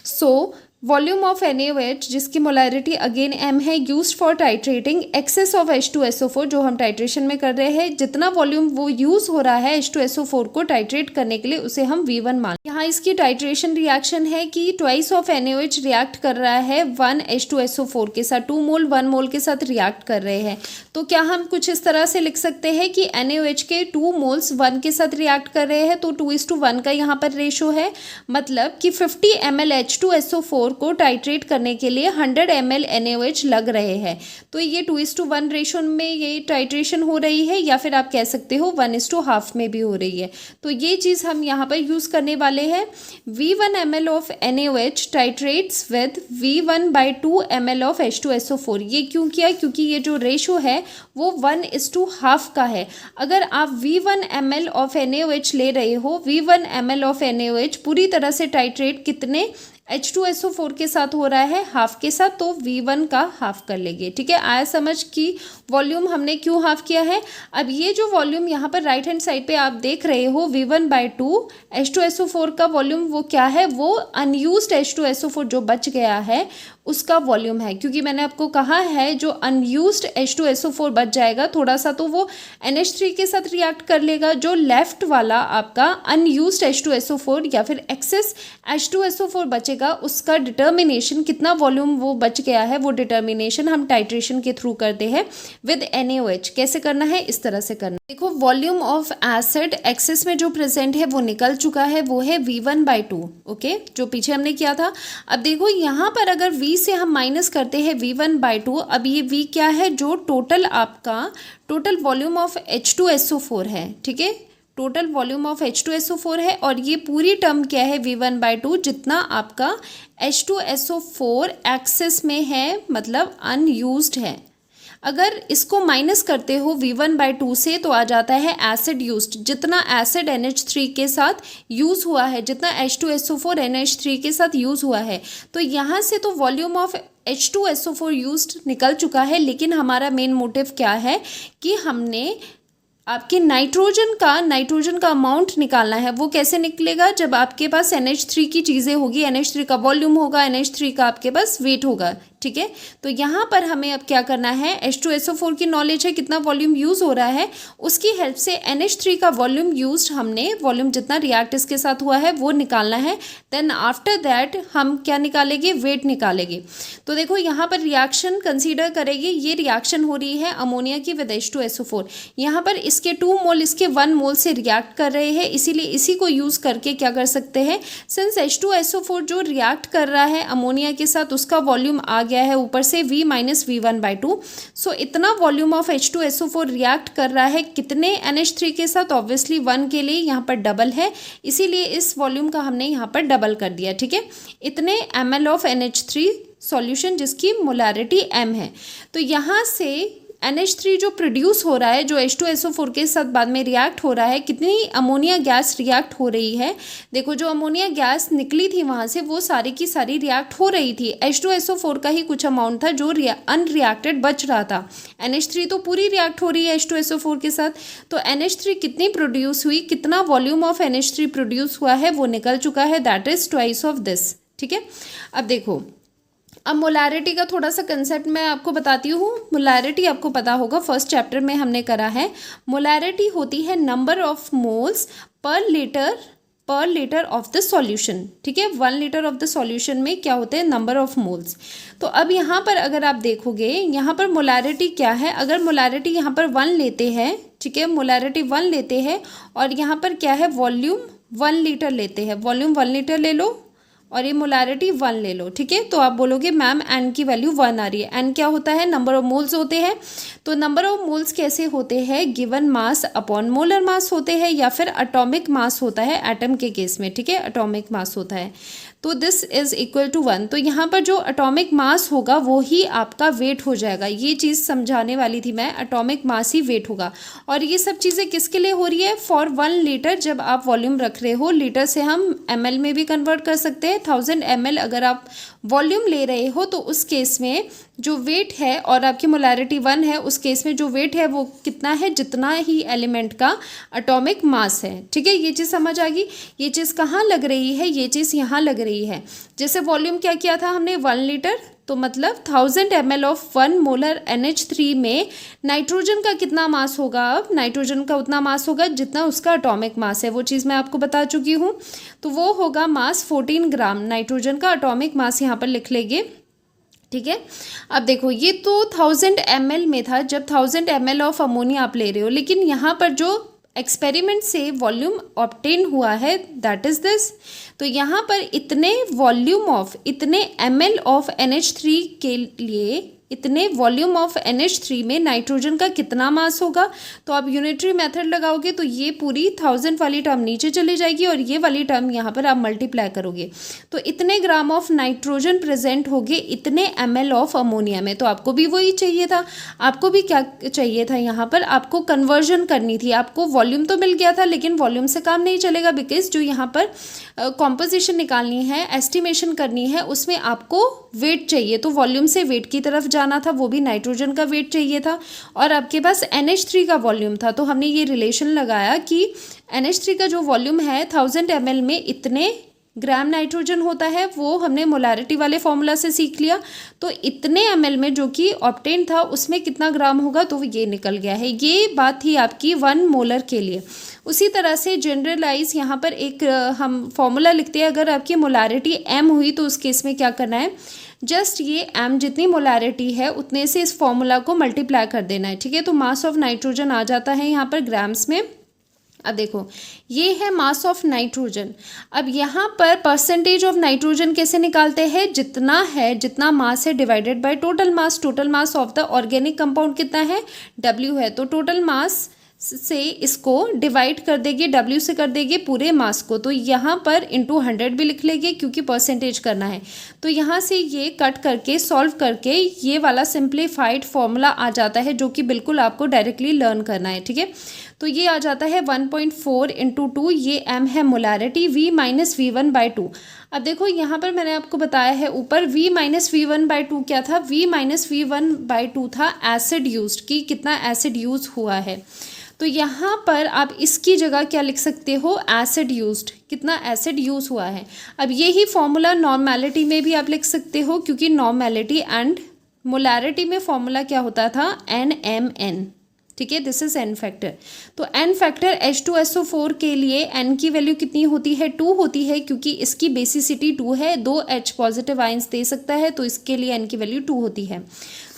सो वॉल्यूम ऑफ NaOH जिसकी मोलैरिटी अगेन M है used for titrating excess of H2SO4 जो हम टाइट्रेशन में कर रहे हैं, जितना वॉल्यूम वो यूज़ हो रहा है H2SO4 को टाइट्रेट करने के लिए उसे हम V1 मान। यहाँ इसकी टाइट्रेशन रिएक्शन है कि ट्वाइस ऑफ NaOH रिएक्ट कर रहा है 1 H2SO4 के साथ, 2 मोल 1 मोल के साथ रिएक्ट कर रहे हैं। तो क्या हम कुछ इस तरह से लिख सकते हैं कि NaOH के 2 मोल्स 1 के साथ रिएक्ट कर रहे हैं, तो 2:1 का यहाँ पर रेशो है। मतलब कि 50 ml H2SO4 को टाइट्रेट करने के लिए 100 ml NaOH लग रहे हैं। तो ये 2:1 रेशो में ये टाइट्रेशन हो रही है, या फिर आप कह सकते हो 1:1/2 में भी हो रही है। तो ये चीज़ हम यहाँ पर यूज़ करने वाले हैं। V1 ml of NaOH titrates with V1/2 ml of H2SO4। ये क्यों किया, क्योंकि ये जो रेशो है वो 1:1/2 का है। अगर आप V1 ml ऑफ NaOH ले रहे हो, V1 ml ऑफ NaOH पूरी तरह से टाइट्रेट कितने H2SO4 के साथ हो रहा है, हाफ के साथ, तो V1 का हाफ कर लेंगे, ठीक है। आया समझ कि वॉल्यूम हमने क्यों हाफ किया है। अब ये जो वॉल्यूम यहाँ पर राइट हैंड साइड पे आप देख रहे हो V1/2 H2SO4 का वॉल्यूम वो क्या है, वो अनयूज्ड H2SO4 जो बच गया है उसका वॉल्यूम है। क्योंकि मैंने आपको कहा है जो अनयूज्ड H2SO4 बच जाएगा थोड़ा सा तो वो NH3 के साथ रिएक्ट कर लेगा। जो लेफ्ट वाला आपका अनयूज्ड H2SO4 या फिर एक्सेस H2SO4 बचेगा उसका डिटर्मिनेशन कितना वॉल्यूम वो बच गया है, वो डिटर्मिनेशन हम टाइट्रेशन के थ्रू करते हैं विद NaOH। कैसे करना है, इस तरह से करना। देखो वॉल्यूम ऑफ एसिड एक्सेस में जो प्रेजेंट है वो निकल चुका है, वो है V1/2, ओके, जो पीछे हमने किया था। अब देखो यहाँ पर अगर V से हम माइनस करते हैं V1/2, अब ये V क्या है, जो टोटल आपका टोटल वॉल्यूम ऑफ H2SO4 है, ठीक है। टोटल वॉल्यूम ऑफ H2SO4 है और ये पूरी टर्म क्या है V1/2 जितना आपका H2SO4 एक्सेस में है, मतलब अनयूज्ड है। अगर इसको माइनस करते हो V1/2 से तो आ जाता है एसिड यूज्ड, जितना एसिड NH3 के साथ यूज़ हुआ है, जितना H2SO4 NH3 के साथ यूज़ हुआ है। तो यहाँ से तो वॉल्यूम ऑफ H2SO4 यूज्ड निकल चुका है, लेकिन हमारा मेन मोटिव क्या है कि हमने आपके नाइट्रोजन का अमाउंट निकालना है। वो कैसे निकलेगा, जब आपके पास NH3 की चीज़ें होगी, NH3 का वॉल्यूम होगा, NH3 का आपके पास वेट होगा, ठीक है। तो यहाँ पर हमें अब क्या करना है, H2SO4 की नॉलेज है कितना वॉल्यूम यूज़ हो रहा है, उसकी हेल्प से NH3 का वॉल्यूम यूज्ड हमने वॉल्यूम जितना रिएक्ट इसके साथ हुआ है वो निकालना है। देन आफ्टर दैट हम क्या निकालेंगे, वेट निकालेंगे। तो देखो यहाँ पर रिएक्शन कंसीडर करेंगे, ये रिएक्शन हो रही है अमोनिया की विद H2SO4। यहाँ पर इसके 2 मोल इसके 1 मोल से रिएक्ट कर रहे हैं, इसीलिए इसी को यूज़ करके क्या कर सकते हैं, सिंस H2SO4 जो रिएक्ट कर रहा है अमोनिया के साथ उसका वॉल्यूम आ गया है ऊपर से V - V1/2। सो इतना वॉल्यूम ऑफ H2SO4 रिएक्ट कर रहा है कितने NH3 के साथ, ऑब्वियसली 1 के लिए यहाँ पर डबल है, इसीलिए इस वॉल्यूम का हमने यहाँ पर डबल कर दिया, ठीक है। इतने ml ऑफ NH3 सॉल्यूशन जिसकी मोलैरिटी M है। तो यहाँ से NH3 जो प्रोड्यूस हो रहा है, जो H2SO4 के साथ बाद में रिएक्ट हो रहा है, कितनी अमोनिया गैस रिएक्ट हो रही है। देखो जो अमोनिया गैस निकली थी वहाँ से वो सारी की सारी रिएक्ट हो रही थी। H2SO4 का ही कुछ अमाउंट था जो अनरिएक्टेड बच रहा था। NH3 तो पूरी रिएक्ट हो रही है H2SO4 के साथ। तो NH3 कितनी प्रोड्यूस हुई, कितना वॉल्यूम ऑफ NH3 प्रोड्यूस हुआ है वो निकल चुका है, that is twice of this, ठीक है। अब देखो अब मोलैरिटी का थोड़ा सा कंसेप्ट मैं आपको बताती हूँ। मोलैरिटी आपको पता होगा, फर्स्ट चैप्टर में हमने करा है। मोलैरिटी होती है number of moles per litre पर लीटर ऑफ द सॉल्यूशन, ठीक है। 1 लीटर ऑफ द सॉल्यूशन में क्या होते हैं, नंबर ऑफ मोल्स। तो अब यहाँ पर अगर आप देखोगे, यहाँ पर मोलारिटी क्या है, अगर मोलारिटी यहाँ पर 1 लेते हैं, ठीक है, मोलारिटी 1 लेते हैं, और यहाँ पर क्या है, वॉल्यूम 1 लीटर लेते हैं, वॉल्यूम 1 लीटर ले लो और ये मोलारिटी 1 ले लो, ठीक है। तो आप बोलोगे मैम एन की वैल्यू 1 आ रही है। एन क्या होता है, नंबर ऑफ मोल्स होते हैं। तो नंबर ऑफ मोल्स कैसे होते हैं, given mass upon molar mass होते हैं, या फिर एटॉमिक मास होता है एटम के केस में, ठीक है, एटॉमिक मास होता है। तो दिस इज इक्वल टू 1। तो यहाँ पर जो एटॉमिक मास होगा वो ही आपका वेट हो जाएगा। ये चीज़ समझाने वाली थी मैं, एटॉमिक मास ही वेट होगा। और ये सब चीज़ें किसके लिए हो रही है, फॉर 1 लीटर। जब आप वॉल्यूम रख रहे हो, लीटर से हम ml में भी कन्वर्ट कर सकते हैं। 1000 ml अगर आप वॉल्यूम ले रहे हो तो उस केस में जो वेट है, और आपकी मोलारिटी 1 है, उस केस में जो वेट है वो कितना है, जितना ही एलिमेंट का एटॉमिक मास है, ठीक है। ये चीज़ समझ आ गई। ये चीज़ कहाँ लग रही है, ये चीज़ यहाँ लग रही है। जैसे वॉल्यूम क्या किया था हमने, 1 लीटर, तो मतलब 1000 ml ऑफ 1 मोलर NH3 में नाइट्रोजन का कितना मास होगा, अब नाइट्रोजन का उतना मास होगा जितना उसका एटॉमिक मास है। वो चीज़ मैं आपको बता चुकी हूँ। तो वो होगा मास 14 ग्राम, नाइट्रोजन का एटॉमिक मास यहाँ पर लिख लेंगे, ठीक है। अब देखो, ये तो 1000 ml में था, जब 1000 ml ऑफ अमोनिया आप ले रहे हो, लेकिन यहाँ पर जो एक्सपेरिमेंट से वॉल्यूम ऑब्टेन हुआ है दैट इज दिस। तो यहाँ पर इतने वॉल्यूम ऑफ, इतने ml ऑफ NH3 के लिए, इतने वॉल्यूम ऑफ NH3 में नाइट्रोजन का कितना मास होगा। तो आप यूनिटरी मेथड लगाओगे तो ये पूरी 1000 वाली टर्म नीचे चली जाएगी और ये वाली टर्म यहाँ पर आप मल्टीप्लाई करोगे। तो इतने ग्राम ऑफ नाइट्रोजन प्रेजेंट होगे इतने ml ऑफ अमोनिया में। तो आपको भी वही चाहिए था, आपको भी क्या चाहिए था, यहाँ पर आपको कन्वर्जन करनी थी। आपको वॉल्यूम तो मिल गया था, लेकिन वॉल्यूम से काम नहीं चलेगा, बिकॉज जो यहाँ पर कॉम्पोजिशन निकालनी है, एस्टिमेशन करनी है, उसमें आपको वेट चाहिए। तो वॉल्यूम से वेट की तरफ जाना था, वो भी नाइट्रोजन का वेट चाहिए था, और आपके पास NH3 का वॉल्यूम था। तो हमने ये रिलेशन लगाया कि NH3 का जो वॉल्यूम है 1000 ml में इतने ग्राम नाइट्रोजन होता है, वो हमने मोलारिटी वाले फॉर्मूला से सीख लिया। तो इतने ml में जो कि ऑब्टेन था उसमें कितना ग्राम होगा, तो ये निकल गया है। ये बात थी आपकी 1 मोलर के लिए। उसी तरह से जनरलाइज यहाँ पर एक हम फॉर्मूला लिखते हैं। अगर आपकी मोलारिटी m हुई तो उस केस में क्या करना है, जस्ट ये m जितनी मोलारिटी है उतने से इस फॉर्मूला को मल्टीप्लाई कर देना है, ठीक है। तो मास ऑफ नाइट्रोजन आ जाता है यहाँ पर ग्राम्स में। अब देखो, ये है मास ऑफ नाइट्रोजन। अब यहाँ पर परसेंटेज ऑफ नाइट्रोजन कैसे निकालते हैं, जितना है, जितना मास है divided by total mass. Total mass of the organic compound कितना है, W है। तो टोटल मास से इसको डिवाइड कर देंगे, W से कर देंगे पूरे मास को। तो यहाँ पर इंटू 100 भी लिख लेंगे क्योंकि परसेंटेज करना है। तो यहाँ से ये कट करके सॉल्व करके ये वाला सिंप्लीफाइड फॉर्मूला आ जाता है, जो कि बिल्कुल आपको डायरेक्टली लर्न करना है, ठीक है। तो ये आ जाता है 1.4 इंटू 2, ये m है मोलारिटी, V माइनस V1/2। अब देखो यहाँ पर मैंने आपको बताया है ऊपर V माइनस V1/2 क्या था, V माइनस V1/2 था एसिड यूज्ड, कि कितना एसिड यूज हुआ है। तो यहाँ पर आप इसकी जगह क्या लिख सकते हो, एसिड यूज्ड, कितना एसिड यूज हुआ है। अब यही फॉर्मूला नॉर्मेलिटी में भी आप लिख सकते हो, क्योंकि नॉर्मेलिटी एंड मोलारिटी में फॉर्मूला क्या होता था, NMN, ठीक है। This is n factor. तो n फैक्टर H2SO4 के लिए n की वैल्यू कितनी होती है, 2 होती है, क्योंकि इसकी बेसिसिटी 2 है, 2 H पॉजिटिव आइंस दे सकता है, तो इसके लिए n की वैल्यू 2 होती है।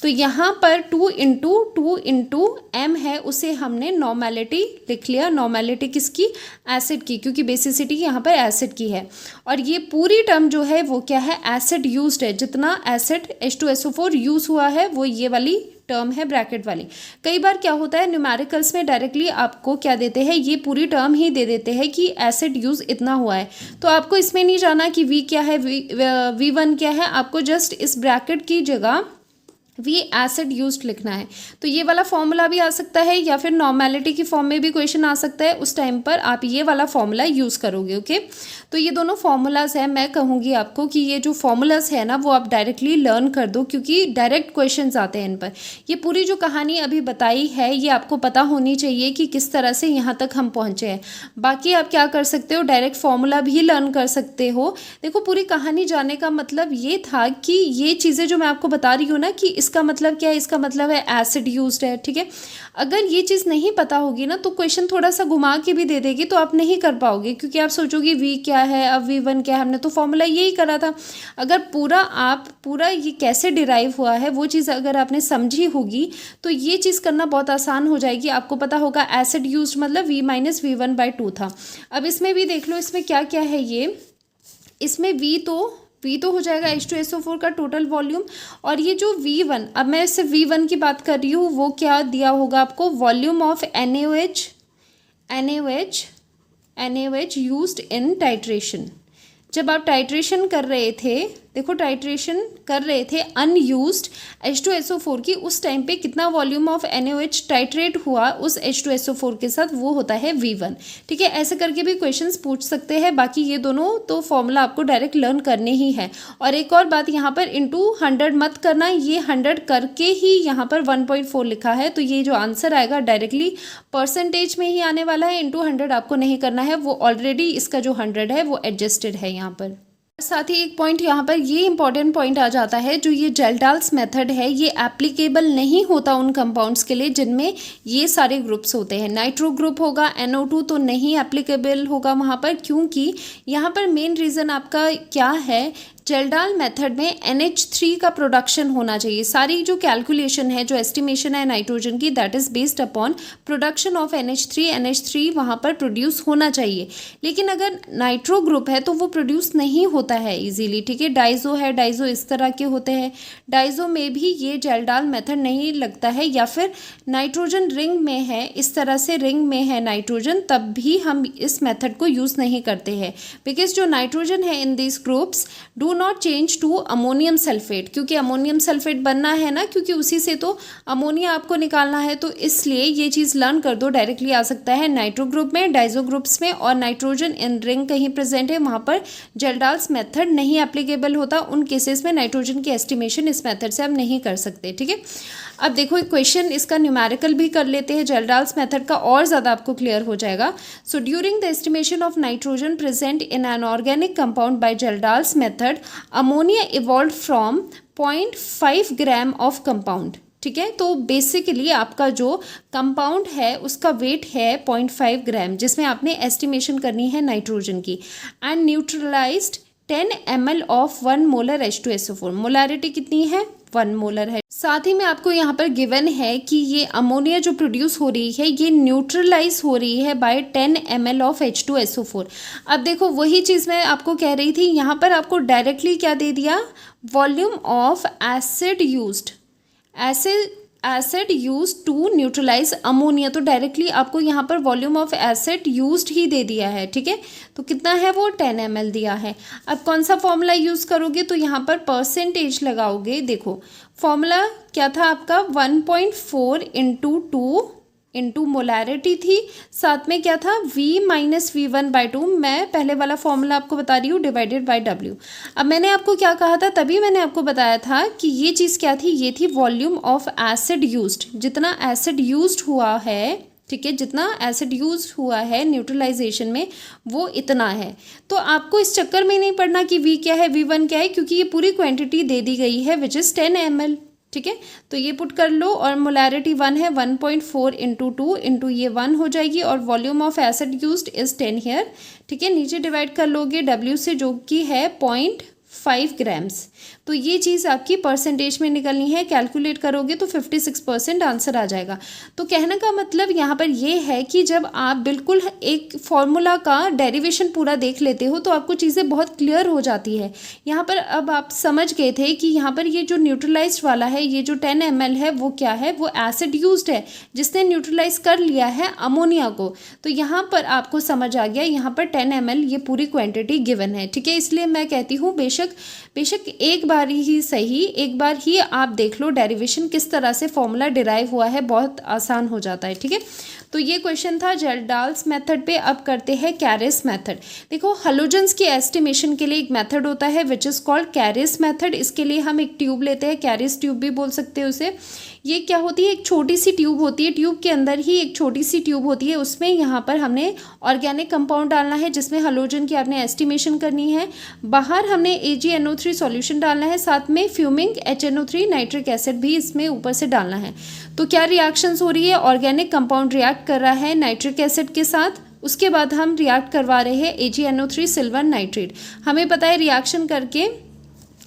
तो यहाँ पर 2 इंटू m है, उसे हमने नॉर्मेलिटी लिख लिया। नॉर्मेलिटी किसकी, एसिड की, क्योंकि बेसिसिटी यहाँ पर एसिड की है। और ये पूरी टर्म जो है वो क्या है, एसिड यूज्ड है। जितना एसिड H2SO4 यूज हुआ है वो ये वाली टर्म है, ब्रैकेट वाली। कई बार क्या होता है, न्यूमेरिकल्स में डायरेक्टली आपको क्या देते हैं, ये पूरी टर्म ही दे देते हैं कि एसिड यूज इतना हुआ है। तो आपको इसमें नहीं जाना कि V क्या है, V1 क्या है, आपको जस्ट इस ब्रैकेट की जगह V एसिड यूज्ड लिखना है। तो ये वाला फॉर्मूला भी आ सकता है, या फिर नॉर्मेलिटी की फॉर्म में भी क्वेश्चन आ सकता है। उस टाइम पर आप ये वाला फॉर्मूला यूज़ करोगे, ओके। तो ये दोनों फॉर्मूलाज हैं, मैं कहूँगी आपको कि ये जो फॉर्मूलाज है ना वो आप डायरेक्टली लर्न कर दो, क्योंकि डायरेक्ट क्वेश्चंस आते हैं इन पर। ये पूरी जो कहानी अभी बताई है ये आपको पता होनी चाहिए कि किस तरह से यहाँ तक हम पहुँचे हैं। बाकी आप क्या कर सकते हो, डायरेक्ट फॉर्मूला भी लर्न कर सकते हो। देखो पूरी कहानी जानने का मतलब ये था कि ये चीज़ें जो मैं आपको बता रही हूँ ना कि इसका मतलब क्या है, इसका मतलब है एसिड यूज्ड है, ठीक है। अगर ये चीज़ नहीं पता होगी ना तो क्वेश्चन थोड़ा सा घुमा के भी दे देगी तो आप नहीं कर पाओगे, क्योंकि आप सोचोगे वी क्या है, अब V1 क्या है, हमने तो फॉर्मूला यही करा था। अगर पूरा ये कैसे डिराइव हुआ है वो चीज़ अगर आपने समझी होगी तो ये चीज़ करना बहुत आसान हो जाएगी। आपको पता होगा एसिड यूज्ड मतलब V - V1/2 था। अब इसमें भी देख लो इसमें क्या क्या है, ये इसमें V तो हो जाएगा H2SO4 का टोटल वॉल्यूम, और ये जो V1, अब मैं सिर्फ V1 की बात कर रही हूँ, वो क्या दिया होगा आपको, volume of NaOH used in titration. जब आप टाइट्रेशन कर रहे थे, देखो टाइट्रेशन कर रहे थे अनयूज्ड H2SO4 की, उस टाइम पे कितना वॉल्यूम ऑफ NaOH टाइट्रेट हुआ उस H2SO4 के साथ, वो होता है V1, ठीक है। ऐसे करके भी क्वेश्चंस पूछ सकते हैं। बाकी ये दोनों तो फॉर्मूला आपको डायरेक्ट लर्न करने ही है। और एक और बात, यहाँ पर इंटू 100 मत करना, ये 100 करके ही यहाँ पर 1.4 लिखा है, तो ये जो आंसर आएगा डायरेक्टली परसेंटेज में ही आने वाला है। इंटू 100 आपको नहीं करना है, वो ऑलरेडी इसका जो 100 है वो एडजस्टेड है यहाँ पर। साथ ही एक पॉइंट यहाँ पर ये इंपॉर्टेंट पॉइंट आ जाता है, जो ये जेल्डाल्स मेथड है ये एप्लीकेबल नहीं होता उन कंपाउंड्स के लिए जिनमें ये सारे ग्रुप्स होते हैं। नाइट्रो ग्रुप होगा, NO2 तो नहीं एप्लीकेबल होगा वहाँ पर, क्योंकि यहाँ पर मेन रीज़न आपका क्या है, जेल्डाल मेथड में NH3 का प्रोडक्शन होना चाहिए। सारी जो कैलकुलेशन है, जो एस्टिमेशन है नाइट्रोजन की, that is based upon production of NH3 वहाँ पर प्रोड्यूस होना चाहिए। लेकिन अगर नाइट्रो ग्रुप है तो वो प्रोड्यूस नहीं होता है इजीली, ठीक है। डाइजो है, डाइजो इस तरह के होते हैं, डाइजो में भी ये जेल्डाल मेथड नहीं लगता है। या फिर नाइट्रोजन रिंग में है, इस तरह से रिंग में है नाइट्रोजन, तब भी हम इस मेथड को यूज़ नहीं करते हैं, बिकॉज जो नाइट्रोजन है in this groups do not change to ammonium sulphate, क्योंकि अमोनियम सल्फेट बनना है ना, क्योंकि उसी से तो अमोनिया आपको निकालना है। तो इसलिए ये चीज़ लर्न कर दो, डायरेक्टली आ सकता है नाइट्रो ग्रुप में, डाइजो ग्रुप्स में, और नाइट्रोजन इन रिंग कहीं प्रेजेंट है वहाँ पर जेल्डाल्स मेथड नहीं एप्लीकेबल होता। उन केसेस में नाइट्रोजन की एस्टिमेशन इस मेथड से आप नहीं कर सकते, ठीक है। अब देखो एक क्वेश्चन इसका न्यूमेरिकल भी कर लेते हैं जेल्डाल्स मेथड का, और ज़्यादा आपको क्लियर हो जाएगा। So during the estimation of nitrogen present in an organic compound by Kjeldahl's method, ammonia evolve from 0.5 gram of compound, ठीक है। तो बेसिकली आपका जो कंपाउंड है उसका वेट है 0.5 ग्राम, जिसमें आपने एस्टिमेशन करनी है नाइट्रोजन की, and neutralised 10 ml of 1 molar H2SO4। Molarity कितनी है, 1 मोलर है। साथ ही में आपको यहाँ पर गिवन है कि ये अमोनिया जो प्रोड्यूस हो रही है ये न्यूट्रलाइज हो रही है बाय 10 ml ऑफ H2SO4। अब देखो वही चीज़ मैं आपको कह रही थी, यहाँ पर आपको डायरेक्टली क्या दे दिया, volume of acid use to neutralise ammonia, तो डायरेक्टली आपको यहाँ पर वॉल्यूम ऑफ एसिड यूज्ड ही दे दिया है, ठीक है। तो कितना है वो 10 ml दिया है। अब कौन सा फॉर्मूला यूज़ करोगे, तो यहाँ पर परसेंटेज लगाओगे। देखो फॉर्मूला क्या था आपका, 1.4 इंटू 2 इंटू मोलैरिटी थी, साथ में क्या था V - V1/2, मैं पहले वाला फॉर्मूला आपको बता रही हूँ, डिवाइडेड बाय W। अब मैंने आपको क्या कहा था, तभी मैंने आपको बताया था कि ये चीज़ क्या थी, ये थी वॉल्यूम ऑफ एसिड यूज्ड, जितना एसिड यूज्ड हुआ है, ठीक है, जितना एसिड यूज हुआ है न्यूट्रलाइजेशन में वो इतना है। तो आपको इस चक्कर में नहीं पड़ना कि V क्या है, V1 क्या है, क्योंकि ये पूरी क्वांटिटी दे दी गई है विच इज़ 10 ml, ठीक है। तो ये पुट कर लो, और मोलैरिटी 1 है, 1.4 इंटू 2 इंटू ये 1 हो जाएगी, और volume of acid used is 10 here, ठीक है। नीचे डिवाइड कर लोगे W से, जो कि है 0.5 ग्राम्स। तो ये चीज़ आपकी परसेंटेज में निकलनी है, कैलकुलेट करोगे तो 56% आंसर आ जाएगा। तो कहने का मतलब यहाँ पर ये है कि जब आप बिल्कुल एक फॉर्मूला का डेरिवेशन पूरा देख लेते हो तो आपको चीज़ें बहुत क्लियर हो जाती है। यहाँ पर अब आप समझ गए थे कि यहाँ पर ये जो न्यूट्रलाइज्ड वाला है, ये जो 10 ml है वो क्या है, वो एसिड यूज्ड है जिसने न्यूट्रलाइज कर लिया है अमोनिया को। तो यहाँ पर आपको समझ आ गया, यहाँ पर 10 ml ये पूरी क्वांटिटी गिवन है, ठीक है। इसलिए मैं कहती हूँ बेशक एक बार ही सही, एक बार ही आप देख लो डेरिवेशन किस तरह से फॉर्मूला डिराइव हुआ है, बहुत आसान हो जाता है, ठीक है। तो ये क्वेश्चन था जेरडाल्स मेथड पे। अब करते हैं कैरिस मेथड। देखो हैलोजेंस की एस्टिमेशन के लिए एक मेथड होता है विच इज़ कॉल्ड कैरिस मेथड। इसके लिए हम एक ट्यूब लेते हैं, कैरिस ट्यूब भी बोल सकते हैं उसे। ये क्या होती है, एक छोटी सी ट्यूब होती है, ट्यूब के अंदर ही एक छोटी सी ट्यूब होती है, उसमें यहाँ पर हमने ऑर्गेनिक कंपाउंड डालना है जिसमें हैलोजन की आपने एस्टिमेशन करनी है। बाहर हमने AgNO3 सॉल्यूशन डालना है, साथ में फ्यूमिंग HNO3 नाइट्रिक एसिड भी इसमें ऊपर से डालना है। तो क्या रिएक्शंस हो रही है, ऑर्गेनिक कंपाउंड रिएक्ट कर रहा है नाइट्रिक एसिड के साथ, उसके बाद हम रिएक्ट करवा रहे हैं AgNO3 सिल्वर नाइट्रेट। हमें पता है रिएक्शन करके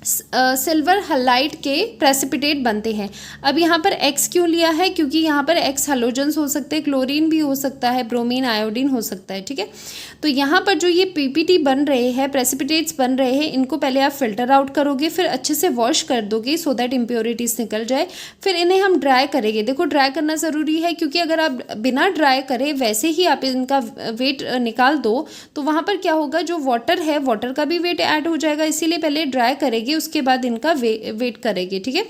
सिल्वर हलाइड के प्रेसिपिटेट बनते हैं। अब यहाँ पर X क्यों लिया है, क्योंकि यहाँ पर X हैलोजेंस हो सकते हैं, क्लोरीन भी हो सकता है, ब्रोमीन, आयोडीन हो सकता है, ठीक है। तो यहाँ पर जो ये PPT बन रहे हैं, प्रेसिपिटेट्स बन रहे हैं, इनको पहले आप फिल्टर आउट करोगे, फिर अच्छे से वॉश कर दोगे सो दैट इम्प्योरिटीज़ निकल जाए। फिर इन्हें हम ड्राई करेंगे। देखो ड्राई करना ज़रूरी है, क्योंकि अगर आप बिना ड्राई करे वैसे ही आप इनका वेट निकाल दो तो वहाँ पर क्या होगा, जो वाटर है वाटर का भी वेट ऐड हो जाएगा। इसीलिए पहले ड्राई करेंगे, उसके बाद इनका वेट करेंगे, ठीक है।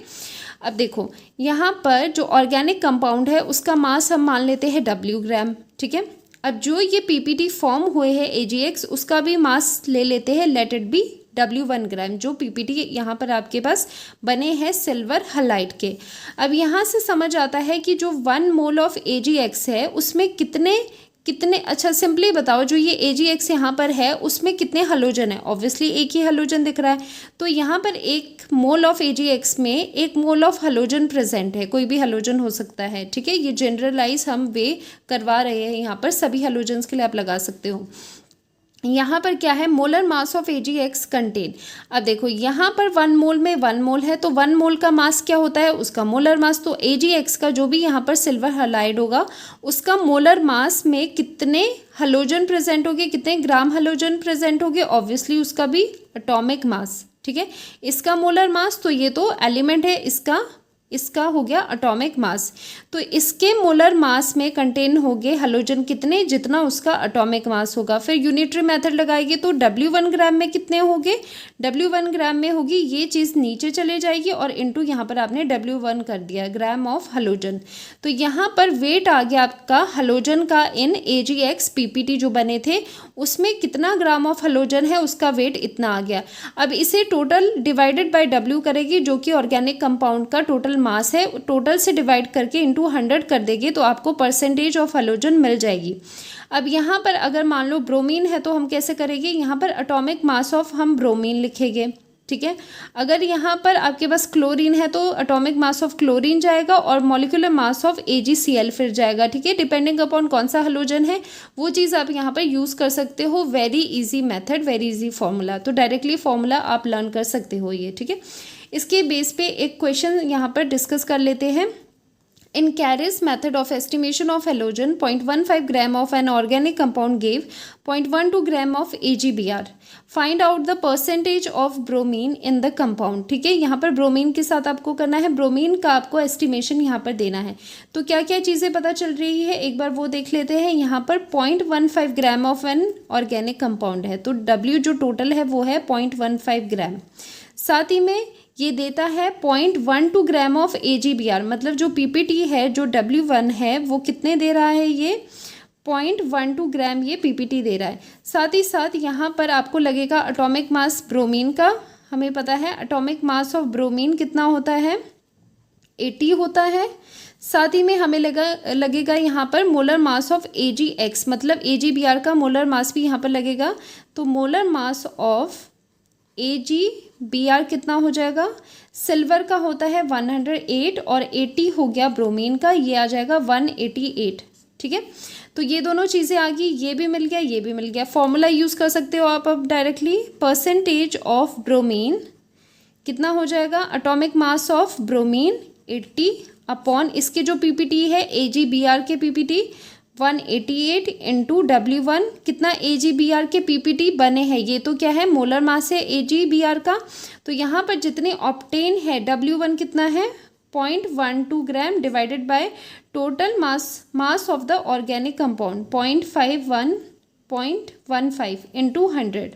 अब देखो यहाँ पर जो ऑर्गेनिक कंपाउंड है उसका मास हम मान लेते हैं W ग्राम, ठीक है। अब जो ये PPT फॉर्म हुए हैं AgX, उसका भी मास ले लेते हैं, लेट इट बी W1 ग्राम, जो PPT यहाँ पर आपके पास बने हैं सिल्वर हलाइड के। अब यहाँ से समझ आता है कि जो 1 मोल ऑफ AgX है उसमें कितने, अच्छा सिंपली बताओ, जो ये AgX यहाँ पर है उसमें कितने हैलोजन है। ऑब्वियसली एक ही हैलोजन दिख रहा है, तो यहाँ पर 1 मोल ऑफ AgX में 1 मोल ऑफ हैलोजन प्रेजेंट है, कोई भी हैलोजन हो सकता है, ठीक है। ये जनरलाइज हम वे करवा रहे हैं, यहाँ पर सभी हैलोजन्स के लिए आप लगा सकते हो। यहाँ पर क्या है, molar mass of AgX contain. अब देखो यहाँ पर 1 मोल में 1 मोल है, तो 1 मोल का मास क्या होता है, उसका मोलर मास। तो AgX का जो भी यहाँ पर सिल्वर हलाइड होगा उसका मोलर मास में कितने हैलोजन प्रेजेंट होंगे, कितने ग्राम हैलोजन प्रेजेंट होंगे, ऑब्वियसली उसका भी एटॉमिक मास, ठीक है। इसका मोलर मास, तो ये तो एलिमेंट है, इसका हो गया एटॉमिक मास। तो इसके मोलर मास में कंटेन होंगे हैलोजन कितने, जितना उसका एटॉमिक मास होगा। फिर यूनिटरी मेथड लगाएंगे तो W1 ग्राम में कितने होंगे, W1 ग्राम में होगी, ये चीज़ नीचे चले जाएगी और इनटू यहाँ पर आपने W1 कर दिया, ग्राम ऑफ हैलोजन। तो यहाँ पर वेट आ गया आपका हैलोजन का इन AgX PPT जो बने थे उसमें कितना ग्राम ऑफ हैलोजन है, उसका वेट इतना आ गया। अब इसे टोटल डिवाइडेड बाय W करेगी, जो कि ऑर्गेनिक कंपाउंड का टोटल मास है, टोटल से डिवाइड करके इनटू 100 कर देंगे तो आपको परसेंटेज ऑफ हैलोजन मिल जाएगी। अब यहाँ पर अगर मान लो ब्रोमीन है तो हम कैसे करेंगे, यहाँ पर एटॉमिक मास ऑफ हम ब्रोमीन लिखेंगे, ठीक है। अगर यहाँ पर आपके पास क्लोरीन है तो एटॉमिक मास ऑफ क्लोरीन जाएगा और मॉलिक्यूलर मास ऑफ AgCl फिर जाएगा, ठीक है। डिपेंडिंग अपॉन कौन सा हैलोजन है वो चीज़ आप यहाँ पर यूज़ कर सकते हो। Very easy method, very easy formula, तो डायरेक्टली फॉर्मूला आप लर्न कर सकते हो ये, ठीक है। इसके बेस पे एक क्वेश्चन यहाँ पर डिस्कस कर लेते हैं। In Carey's method of estimation of halogen, 0.15 gram of an organic compound gave 0.12 gram of AgBr. Find out the percentage of bromine in the compound. ठीक है, यहाँ पर ब्रोमीन के साथ आपको करना है, ब्रोमीन का आपको एस्टिमेशन यहाँ पर देना है। तो क्या क्या चीज़ें पता चल रही है एक बार वो देख लेते हैं। यहाँ पर 0.15 ग्राम ऑफ एन ऑर्गेनिक कंपाउंड है, तो W जो टोटल है वो है 0.15 ग्राम। साथ ही में ये देता है 0.12 ग्राम ऑफ AgBr, मतलब जो PPT है, जो W1 है वो कितने दे रहा है, ये 0.12 ग्राम ये PPT दे रहा है। साथ ही साथ यहाँ पर आपको लगेगा एटॉमिक मास ब्रोमीन का, हमें पता है एटॉमिक मास ऑफ ब्रोमीन कितना होता है, 80 होता है। साथ ही में हमें लगेगा यहाँ पर मोलर मास ऑफ AgX, मतलब AgBr का मोलर मास भी यहाँ पर लगेगा। तो मोलर मास ऑफ AgBr कितना हो जाएगा, सिल्वर का होता है 108 और 80 हो गया ब्रोमीन का, ये आ जाएगा 188, ठीक है। तो ये दोनों चीज़ें आ गई, ये भी मिल गया, ये भी मिल गया। फॉर्मूला यूज़ कर सकते हो आप अब डायरेक्टली, परसेंटेज ऑफ ब्रोमीन कितना हो जाएगा, atomic mass of bromine 80 upon इसके जो PPT है AgBr के PPT 188 इंटू W1, कितना AgBr के PPT बने हैं, ये तो क्या है मोलर मास है AgBr का। तो यहाँ पर जितने ऑप्टेन है W1 कितना है 0.12 gram divided by total mass of the organic compound 0.15 into 100,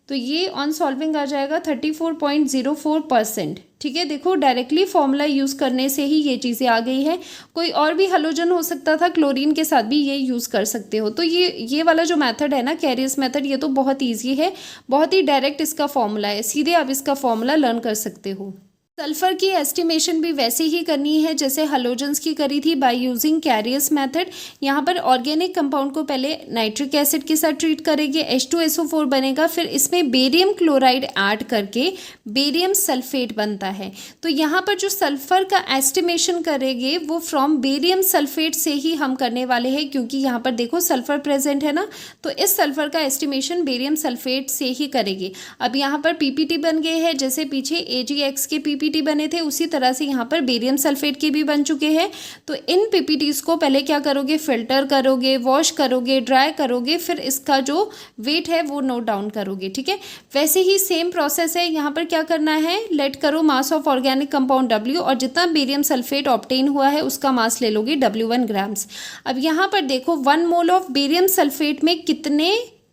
तो ये ऑन सॉल्विंग आ जाएगा 34.04%। ठीक है, देखो डायरेक्टली फॉर्मूला यूज़ करने से ही ये चीज़ें आ गई है। कोई और भी हेलोजन हो सकता था, क्लोरीन के साथ भी ये यूज़ कर सकते हो। तो ये वाला जो मेथड है ना, कैरियस मेथड, ये तो बहुत ईजी है, बहुत ही डायरेक्ट इसका फॉर्मूला है, सीधे आप इसका फॉर्मूला लर्न कर सकते हो। सल्फर की एस्टिमेशन भी वैसे ही करनी है जैसे हेलोजेंस की करी थी, बाय यूजिंग कैरियस मेथड। यहाँ पर ऑर्गेनिक कंपाउंड को पहले नाइट्रिक एसिड के साथ ट्रीट करेंगे, H2SO4 बनेगा, फिर इसमें बेरियम क्लोराइड ऐड करके बेरियम सल्फेट बनता है। तो यहाँ पर जो सल्फर का एस्टिमेशन करेंगे वो फ्रॉम बेरियम सल्फेट से ही हम करने वाले हैं, क्योंकि यहाँ पर देखो सल्फर प्रेजेंट है ना, तो इस सल्फर का एस्टिमेशन बेरियम सल्फेट से ही करेंगे। अब यहाँ पर PPT बन गए हैं, जैसे पीछे AgX के PPT बने थे उसी तरह से यहाँ पर बेरियम सल्फेट के भी बन चुके हैं। तो इन PPTs को पहले क्या करोगे, फिल्टर करोगे, वॉश करोगे, ड्राई करोगे, फिर इसका जो वेट है वो नोट डाउन करोगे। ठीक है, वैसे ही सेम प्रोसेस है। यहाँ पर क्या करना है, लेट करो मास ऑफ ऑर्गेनिक कंपाउंड W, और जितना बेरियम सल्फेट ऑब्टेन हुआ है उसका मास ले लोगे W1 ग्राम्स। अब यहाँ पर देखो 1 मोल ऑफ बेरियम सल्फेट में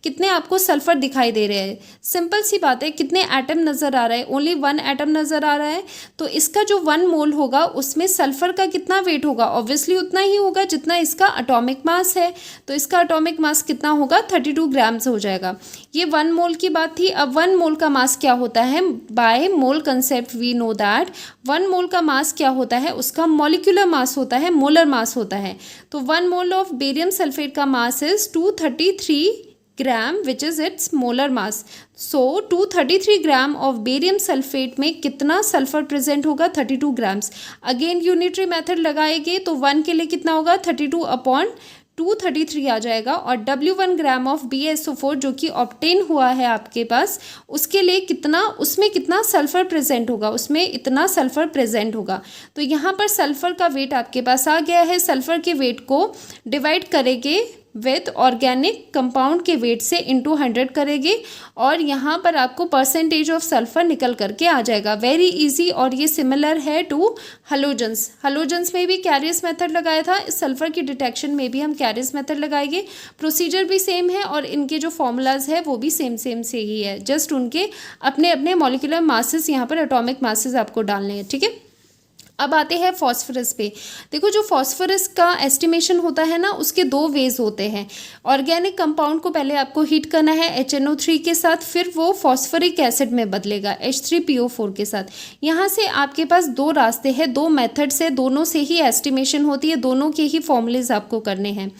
कितने आपको सल्फर दिखाई दे रहे हैं। सिंपल सी बात है, कितने एटम नज़र आ रहा है, ओनली 1 एटम नज़र आ रहा है। तो इसका जो 1 मोल होगा उसमें सल्फर का कितना वेट होगा, ऑब्वियसली उतना ही होगा जितना इसका एटॉमिक मास है। तो इसका एटॉमिक मास कितना होगा, 32 ग्राम्स हो जाएगा। ये 1 मोल की बात थी। अब 1 मोल का मास क्या होता है, by mole concept we know that 1 mole का मास क्या होता है, उसका मॉलिक्यूलर मास होता है, मोलर मास होता है। तो 1 मोल ऑफ बेरियम सल्फेट का mass is 233 gram which is it's molar mass. So 233 gram of barium sulphate में कितना सल्फर प्रेजेंट होगा, 32 ग्राम्स। अगेन यूनिटरी मेथड लगाएंगे तो 1 के लिए कितना होगा, 32/233 आ जाएगा। और W1 ग्राम ऑफ BaSO4 जो कि ऑब्टेन हुआ है आपके पास, उसके लिए उसमें कितना सल्फर प्रेजेंट होगा, उसमें इतना सल्फर प्रेजेंट होगा। तो यहाँ पर सल्फर का वेट आपके पास आ गया है। सल्फर के वेट को डिवाइड करेंगे विथ ऑर्गेनिक कंपाउंड के वेट से इंटू 100 करेंगे, और यहाँ पर आपको परसेंटेज ऑफ सल्फर निकल करके आ जाएगा। वेरी इजी, और ये सिमिलर है टू हेलोजेंस में भी कैरियस मेथड लगाया था, इस सल्फर की डिटेक्शन में भी हम कैरियस मेथड लगाएंगे। प्रोसीजर भी सेम है और इनके जो फॉर्मूलाज है वो भी सेम से ही है, जस्ट उनके अपने अपने मॉलिक्यूलर मासेस यहाँ पर एटॉमिक मासेस आपको डालने हैं। ठीक है, अब आते हैं फॉस्फोरस पे। देखो जो फॉस्फोरस का एस्टिमेशन होता है ना, उसके 2 वेज होते हैं। ऑर्गेनिक कंपाउंड को पहले आपको हीट करना है HNO3 के साथ, फिर वो फॉस्फोरिक एसिड में बदलेगा H3PO4 के साथ। यहाँ से आपके पास 2 रास्ते हैं, 2 मेथड्स है, दोनों से ही एस्टिमेशन होती है, दोनों के ही फॉर्मूलेज आपको करने हैं।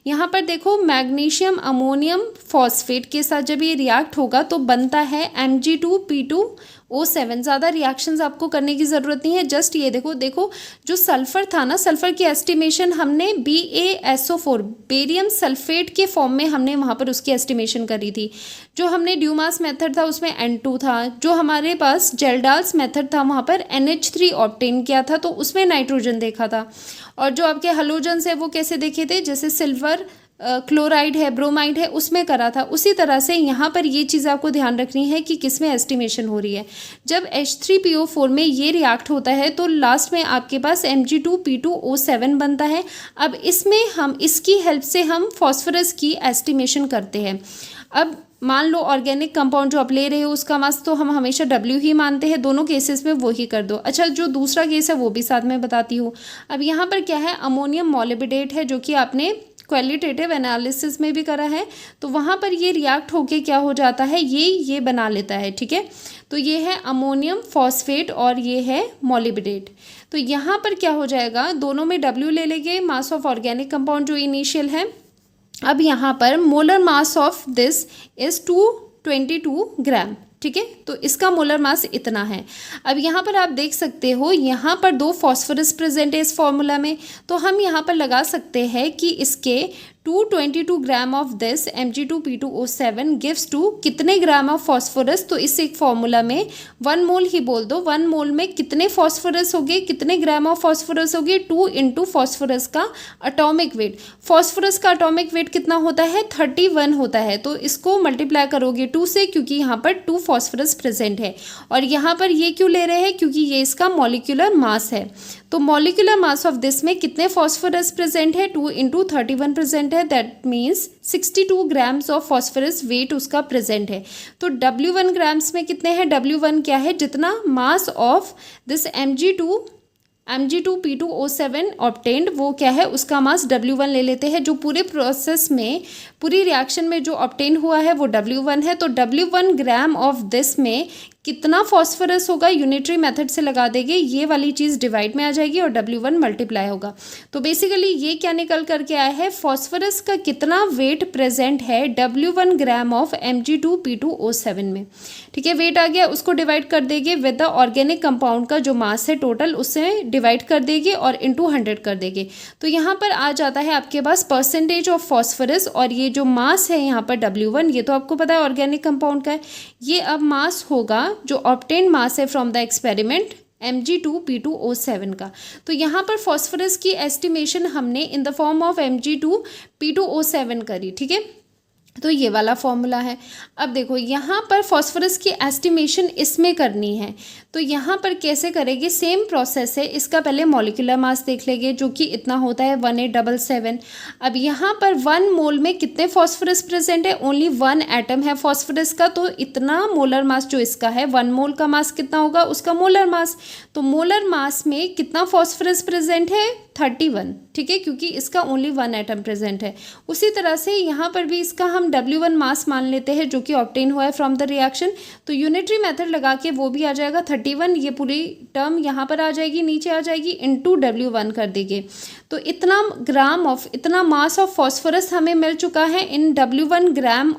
यहाँ पर देखो मैग्नीशियम अमोनियम फॉस्फेट के साथ जब ये रिएक्ट होगा तो बनता है Mg2P2O7। ज़्यादा रिएक्शंस आपको करने की ज़रूरत नहीं है, जस्ट ये देखो जो सल्फ़र था ना, सल्फ़र की एस्टिमेशन हमने BaSO4 बेरियम सल्फेट के फॉर्म में हमने वहाँ पर उसकी एस्टिमेशन करी थी। जो हमने ड्यूमास मेथड था उसमें N2 था, जो हमारे पास जेल्डाल्स मेथड था वहाँ पर NH3 ऑब्टेन किया था, तो उसमें नाइट्रोजन देखा था। और जो आपके हेलोजेंस है वो कैसे देखे थे, जैसे सिल्वर क्लोराइड है, ब्रोमाइड है, उसमें करा था। उसी तरह से यहाँ पर ये चीज़ आपको ध्यान रखनी है कि किस में एस्टिमेशन हो रही है। जब H3PO4 में ये रिएक्ट होता है तो लास्ट में आपके पास Mg2P2O7 बनता है। अब इसकी हेल्प से हम फॉस्फोरस की एस्टिमेशन करते हैं। अब मान लो ऑर्गेनिक कंपाउंड जो आप ले रहे हो उसका मास तो हम हमेशा W ही मानते हैं, दोनों केसेस में वो ही कर दो। अच्छा, जो दूसरा केस है वो भी साथ में बताती हूँ। अब यहाँ पर क्या है, अमोनियम मॉलिबिडेट है, जो कि आपने क्वालिटेटिव एनालिसिस में भी करा है। तो वहाँ पर ये रिएक्ट होके क्या हो जाता है, ये बना लेता है। ठीक है, तो ये है अमोनियम फॉस्फेट और ये है मॉलिबिडेट। तो यहाँ पर क्या हो जाएगा, दोनों में W ले लेंगे, मास ऑफ ऑर्गेनिक कंपाउंड जो इनिशियल है। अब यहाँ पर molar mass of this is 222 ग्राम। ठीक है, तो इसका मोलर मास इतना है। अब यहाँ पर आप देख सकते हो, यहाँ पर 2 फॉस्फोरस प्रेजेंट है इस फॉर्मूला में, तो हम यहाँ पर लगा सकते हैं कि इसके 222 gram of this Mg2P2O7 gives to कितने ग्राम ऑफ फॉस्फोरस। तो इस एक फॉर्मूला में 1 मोल ही बोल दो, 1 मोल में कितने फॉस्फोरस हो गए, कितने ग्राम ऑफ फॉस्फोरस हो गए, 2 इंटू फॉस्फोरस का एटॉमिक वेट। फॉस्फोरस का एटॉमिक वेट कितना होता है, 31 होता है। तो इसको मल्टीप्लाई करोगे 2 से, क्योंकि यहाँ पर 2 फॉस्फोरस प्रेजेंट है। और यहाँ पर ये क्यों ले रहे हैं, क्योंकि ये इसका मॉलिक्यूलर मास है। तो मॉलिक्यूलर मास ऑफ दिस में कितने फॉस्फोरस प्रेजेंट है, 2 इंटू 31 प्रेजेंट है। है, that means 62 grams of phosphorus weight उसका प्रेजेंट है। तो W1 ग्राम्स में कितने हैं, W1 क्या है, जितना mass of this Mg2P2O7 obtained, वो क्या है, उसका मास W1 ले लेते हैं। जो पूरे प्रोसेस में, पूरी रिएक्शन में जो ऑब्टेन हुआ है वो W1 है। तो W1 ग्राम ऑफ दिस में कितना फॉस्फोरस होगा, यूनिटरी मेथड से लगा देंगे, ये वाली चीज़ डिवाइड में आ जाएगी और W1 मल्टीप्लाई होगा। तो बेसिकली ये क्या निकल करके आया है, फॉस्फोरस का कितना वेट प्रेजेंट है W1 ग्राम ऑफ Mg2P2O7 में। ठीक है, वेट आ गया, उसको डिवाइड कर देंगे विद द ऑर्गेनिक कंपाउंड का जो मास है टोटल, उससे डिवाइड कर देंगे और इंटू 100 कर देंगे। तो यहाँ पर आ जाता है आपके पास परसेंटेज ऑफ फॉस्फोरस, और ये जो मास है यहाँ पर W1, ये तो आपको पता है ऑर्गेनिक कंपाउंड का है। ये अब मास होगा जो ऑब्टेन मास है फ्रॉम द एक्सपेरिमेंट Mg2P2O7 का। तो यहाँ पर फॉस्फोरस की एस्टिमेशन हमने in the form of Mg2P2O7 करी। ठीक है, तो ये वाला फॉर्मूला है। अब देखो यहाँ पर फॉस्फोरस की एस्टिमेशन इसमें करनी है, तो यहाँ पर कैसे करेंगे, सेम प्रोसेस है। इसका पहले मॉलिक्यूलर मास देख लेंगे जो कि इतना होता है 1877। अब यहाँ पर 1 मोल में कितने फॉस्फोरस प्रेजेंट है, ओनली 1 एटम है फॉस्फोरस का, तो इतना मोलर मास जो इसका है, 1 मोल का मास कितना होगा, उसका मोलर मास। तो मोलर मास में कितना फॉस्फोरस प्रेजेंट है, 31। ठीक है, क्योंकि इसका ओनली 1 एटम प्रेजेंट है। उसी तरह से यहाँ पर भी इसका हम W1 मास मान लेते हैं जो कि ऑब्टेन हुआ है फ्रॉम द रिएक्शन। तो यूनिटरी मेथड लगा के वो भी आ जाएगा 31, ये पूरी टर्म यहाँ पर आ जाएगी, नीचे आ जाएगी, इनटू W1 कर देंगे। तो इतना ग्राम ऑफ, इतना मास ऑफ फॉस्फोरस हमें मिल चुका है इन W1 gram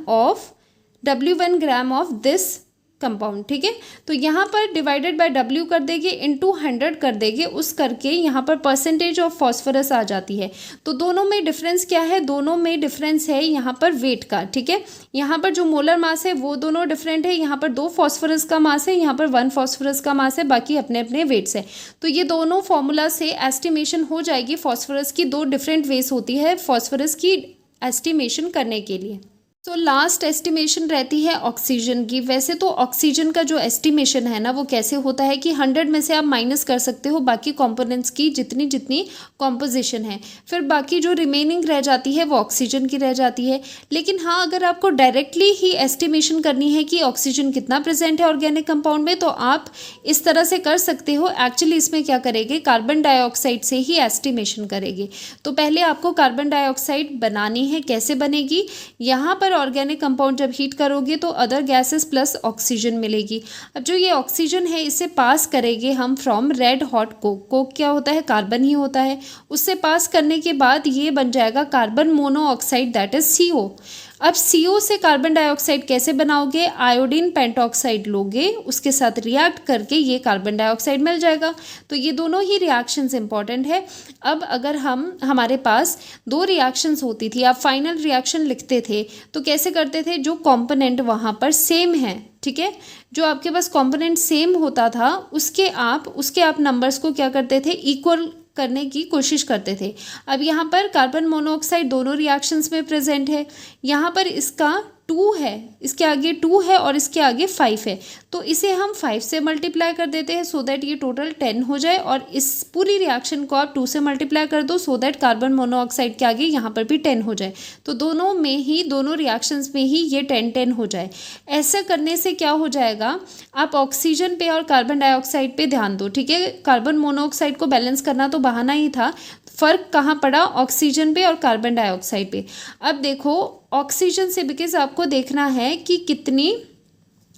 of this compound. ठीक है, तो यहाँ पर डिवाइडेड बाय W कर देंगे, इनटू 100 कर देंगे, उस करके यहाँ पर परसेंटेज ऑफ फॉस्फोरस आ जाती है। तो दोनों में डिफरेंस क्या है, दोनों में डिफरेंस है यहाँ पर वेट का। ठीक है, यहाँ पर जो मोलर मास है वो दोनों डिफरेंट है, यहाँ पर 2 फॉस्फोरस का मास है, यहाँ पर 1 फॉस्फोरस का मास है, बाकी अपने अपने वेट्स है। तो ये दोनों फॉर्मूला से एस्टिमेशन हो जाएगी फॉस्फोरस की। 2 डिफरेंट वेज होती है फॉस्फोरस की एस्टिमेशन करने के लिए। तो लास्ट एस्टिमेशन रहती है ऑक्सीजन की। वैसे तो ऑक्सीजन का जो एस्टिमेशन है ना, वो कैसे होता है कि 100 में से आप माइनस कर सकते हो बाकी कंपोनेंट्स की जितनी जितनी कॉम्पोजिशन है, फिर बाकी जो रिमेनिंग रह जाती है वो ऑक्सीजन की रह जाती है। लेकिन हाँ, अगर आपको डायरेक्टली ही एस्टिमेशन करनी है कि ऑक्सीजन कितना प्रेजेंट है ऑर्गेनिक कंपाउंड में, तो आप इस तरह से कर सकते हो। एक्चुअली इसमें क्या करेंगे, कार्बन डाइऑक्साइड से ही एस्टिमेशन करेंगे। तो पहले आपको कार्बन डाइऑक्साइड बनानी है। कैसे बनेगी, यहाँ पर ऑर्गेनिक कंपाउंड जब हीट करोगे तो अदर गैसेस प्लस ऑक्सीजन मिलेगी। अब जो ये ऑक्सीजन है इसे पास करेंगे हम from red hot Coke. Coke क्या होता है, कार्बन ही होता है। उससे पास करने के बाद ये बन जाएगा carbon monoxide, that is CO। अब CO से कार्बन डाइऑक्साइड कैसे बनाओगे, आयोडीन पेंटॉक्साइड लोगे, उसके साथ रिएक्ट करके ये कार्बन डाइऑक्साइड मिल जाएगा। तो ये दोनों ही रिएक्शंस इंपॉर्टेंट है। अब अगर हमारे पास 2 रिएक्शंस होती थी, आप फाइनल रिएक्शन लिखते थे तो कैसे करते थे, जो कंपोनेंट वहाँ पर सेम है, ठीक है, जो आपके पास कंपोनेंट सेम होता था उसके आप नंबर्स को क्या करते थे, इक्वल करने की कोशिश करते थे। अब यहाँ पर कार्बन मोनोऑक्साइड दोनों रिएक्शंस में प्रेजेंट है, यहाँ पर इसका 2 है, इसके आगे 2 है और इसके आगे 5 है, तो इसे हम 5 से मल्टीप्लाई कर देते हैं सो दैट ये टोटल 10 हो जाए। और इस पूरी रिएक्शन को आप 2 से मल्टीप्लाई कर दो सो दैट कार्बन मोनोऑक्साइड के आगे यहाँ पर भी 10 हो जाए। तो दोनों रिएक्शंस में ही ये 10 हो जाए। ऐसा करने से क्या हो जाएगा, आप ऑक्सीजन पे और कार्बन डाइऑक्साइड पे ध्यान दो। ठीक है, कार्बन मोनोऑक्साइड को बैलेंस करना तो बहाना ही था, फ़र्क कहाँ पड़ा, ऑक्सीजन पे और कार्बन डाइऑक्साइड पे। अब देखो ऑक्सीजन से, बिकॉज आपको देखना है कि कितनी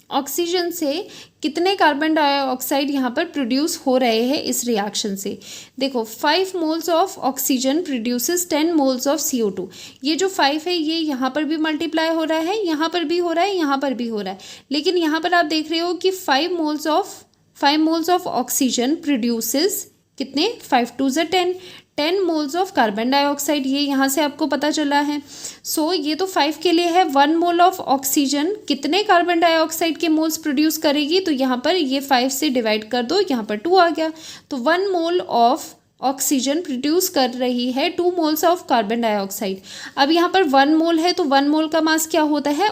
ऑक्सीजन से कितने कार्बन डाइऑक्साइड यहाँ पर प्रोड्यूस हो रहे हैं इस रिएक्शन से। देखो 5 moles of oxygen produces 10 moles of CO2। ये जो 5 है ये यहाँ पर भी मल्टीप्लाई हो रहा है, यहाँ पर भी हो रहा है, यहाँ पर भी हो रहा है। लेकिन यहाँ पर आप देख रहे हो कि 5 मोल्स ऑफ ऑक्सीजन प्रोड्यूसेस कितने, 5 2 ज़ 10 मोल्स ऑफ कार्बन डाइऑक्साइड, ये यहाँ से आपको पता चला है। सो ये तो 5 के लिए है। 1 मोल ऑफ ऑक्सीजन कितने कार्बन डाइऑक्साइड के मोल्स प्रोड्यूस करेगी, तो यहाँ पर ये 5 से डिवाइड कर दो, यहाँ पर 2 आ गया। तो 1 मोल ऑफ ऑक्सीजन प्रोड्यूस कर रही है 2 मोल्स ऑफ कार्बन डाइऑक्साइड। अब यहाँ पर 1 मोल है तो 1 मोल का मास क्या होता है,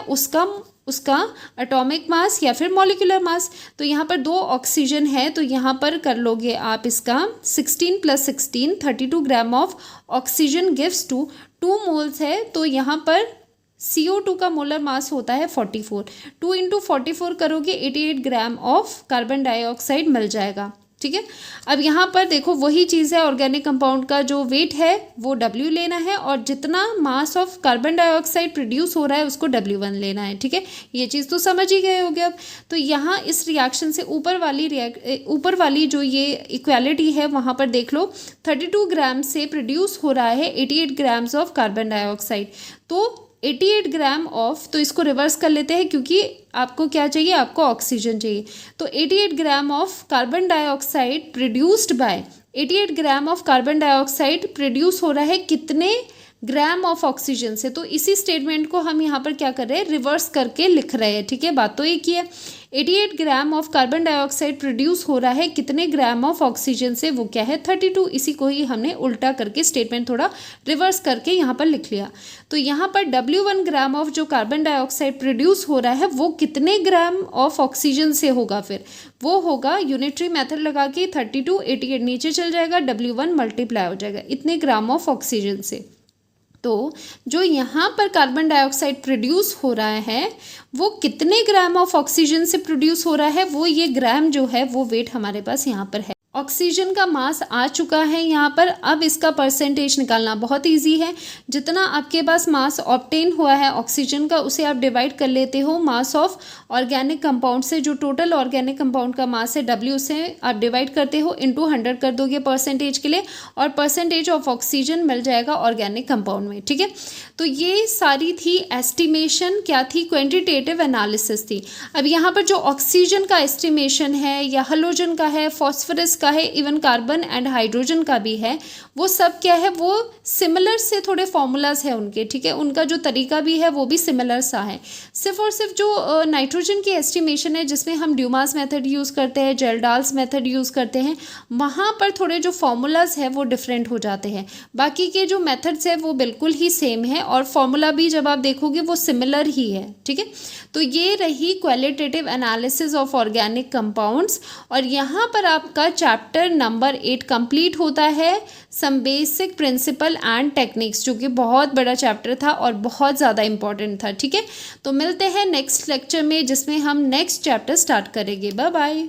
उसका एटॉमिक मास या फिर मॉलिक्यूलर मास। तो यहाँ पर 2 ऑक्सीजन है, तो यहाँ पर कर लोगे आप इसका 16 + 16 32 gram of oxygen gives 2 moles है, तो यहाँ पर CO2 का मोलर मास होता है 44। 2 × 44 करोगे 88 ग्राम ऑफ कार्बन डाइऑक्साइड मिल जाएगा। ठीक है, अब यहाँ पर देखो वही चीज़ है, ऑर्गेनिक कंपाउंड का जो वेट है वो W लेना है और जितना mass of carbon dioxide produce हो रहा है उसको W1 लेना है। ठीक है, ये चीज़ तो समझ ही गए होगे अब। तो यहाँ इस रिएक्शन से ऊपर वाली जो ये इक्वालिटी है वहाँ पर देख लो 32 ग्राम से प्रोड्यूस हो रहा है 88 ग्राम्स ऑफ कार्बन डाइऑक्साइड। तो 88 ग्राम ऑफ, तो इसको रिवर्स कर लेते हैं क्योंकि आपको क्या चाहिए, आपको ऑक्सीजन चाहिए। तो 88 gram of carbon dioxide produced by 88 gram of carbon dioxide produce हो रहा है कितने ग्राम ऑफ ऑक्सीजन से। तो इसी स्टेटमेंट को हम यहाँ पर क्या कर रहे हैं, रिवर्स करके लिख रहे हैं। ठीक है, बात तो एक ही है। 88 gram of carbon dioxide produce हो रहा है कितने ग्राम ऑफ ऑक्सीजन से, वो क्या है 32। इसी को ही हमने उल्टा करके स्टेटमेंट थोड़ा रिवर्स करके यहाँ पर लिख लिया। तो यहाँ पर W1 ग्राम ऑफ जो कार्बन डाइऑक्साइड प्रोड्यूस हो रहा है वो कितने ग्राम ऑफ ऑक्सीजन से होगा, फिर वो होगा यूनिटरी मेथड लगा के 32 88 नीचे चल जाएगा, W1 मल्टीप्लाई हो जाएगा इतने ग्राम ऑफ ऑक्सीजन से। तो जो यहाँ पर कार्बन डाइऑक्साइड प्रोड्यूस हो रहा है वो कितने ग्राम ऑफ ऑक्सीजन से प्रोड्यूस हो रहा है, वो ये ग्राम जो है वो वेट हमारे पास यहाँ पर है। ऑक्सीजन का मास आ चुका है यहाँ पर। अब इसका परसेंटेज निकालना बहुत इजी है। जितना आपके पास मास ऑब्टेन हुआ है ऑक्सीजन का उसे आप डिवाइड कर लेते हो मास ऑफ ऑर्गेनिक कंपाउंड से। जो टोटल ऑर्गेनिक कंपाउंड का मास है W से आप डिवाइड करते हो, इनटू 100 कर दोगे परसेंटेज के लिए, और परसेंटेज ऑफ ऑक्सीजन मिल जाएगा ऑर्गेनिक कंपाउंड में। ठीक है, तो ये सारी थी एस्टिमेशन, क्या थी, क्वांटिटेटिव एनालिसिस थी। अब यहाँ पर जो ऑक्सीजन का एस्टिमेशन है या हैलोजन का है, फॉस्फोरस का है, इवन कार्बन एंड हाइड्रोजन का भी है, वो सब क्या है, वो सिमिलर से थोड़े फॉर्मूलाज है उनके। ठीक है, उनका जो तरीका भी है वो भी सिमिलर सा है। सिर्फ और सिर्फ जो नाइट्रोजन की एस्टिमेशन है जिसमें हम ड्यूमास मेथड यूज़ करते हैं, जेल्डाल्स मेथड यूज़ करते हैं, वहाँ पर थोड़े जो फॉर्मूलाज है वो डिफरेंट हो जाते हैं। बाकी के जो मेथड्स है वो बिल्कुल ही सेम है और फॉर्मूला भी जब आप देखोगे वो सिमिलर ही है। ठीक है, तो ये रही qualitative analysis of organic compounds. और यहाँ पर आपका चैप्टर नंबर 8 कंप्लीट होता है, some basic principle and techniques, जो कि बहुत बड़ा चैप्टर था और बहुत ज़्यादा इंपॉर्टेंट था। ठीक है, तो मिलते हैं नेक्स्ट लेक्चर में जिसमें हम नेक्स्ट चैप्टर स्टार्ट करेंगे। Bye bye.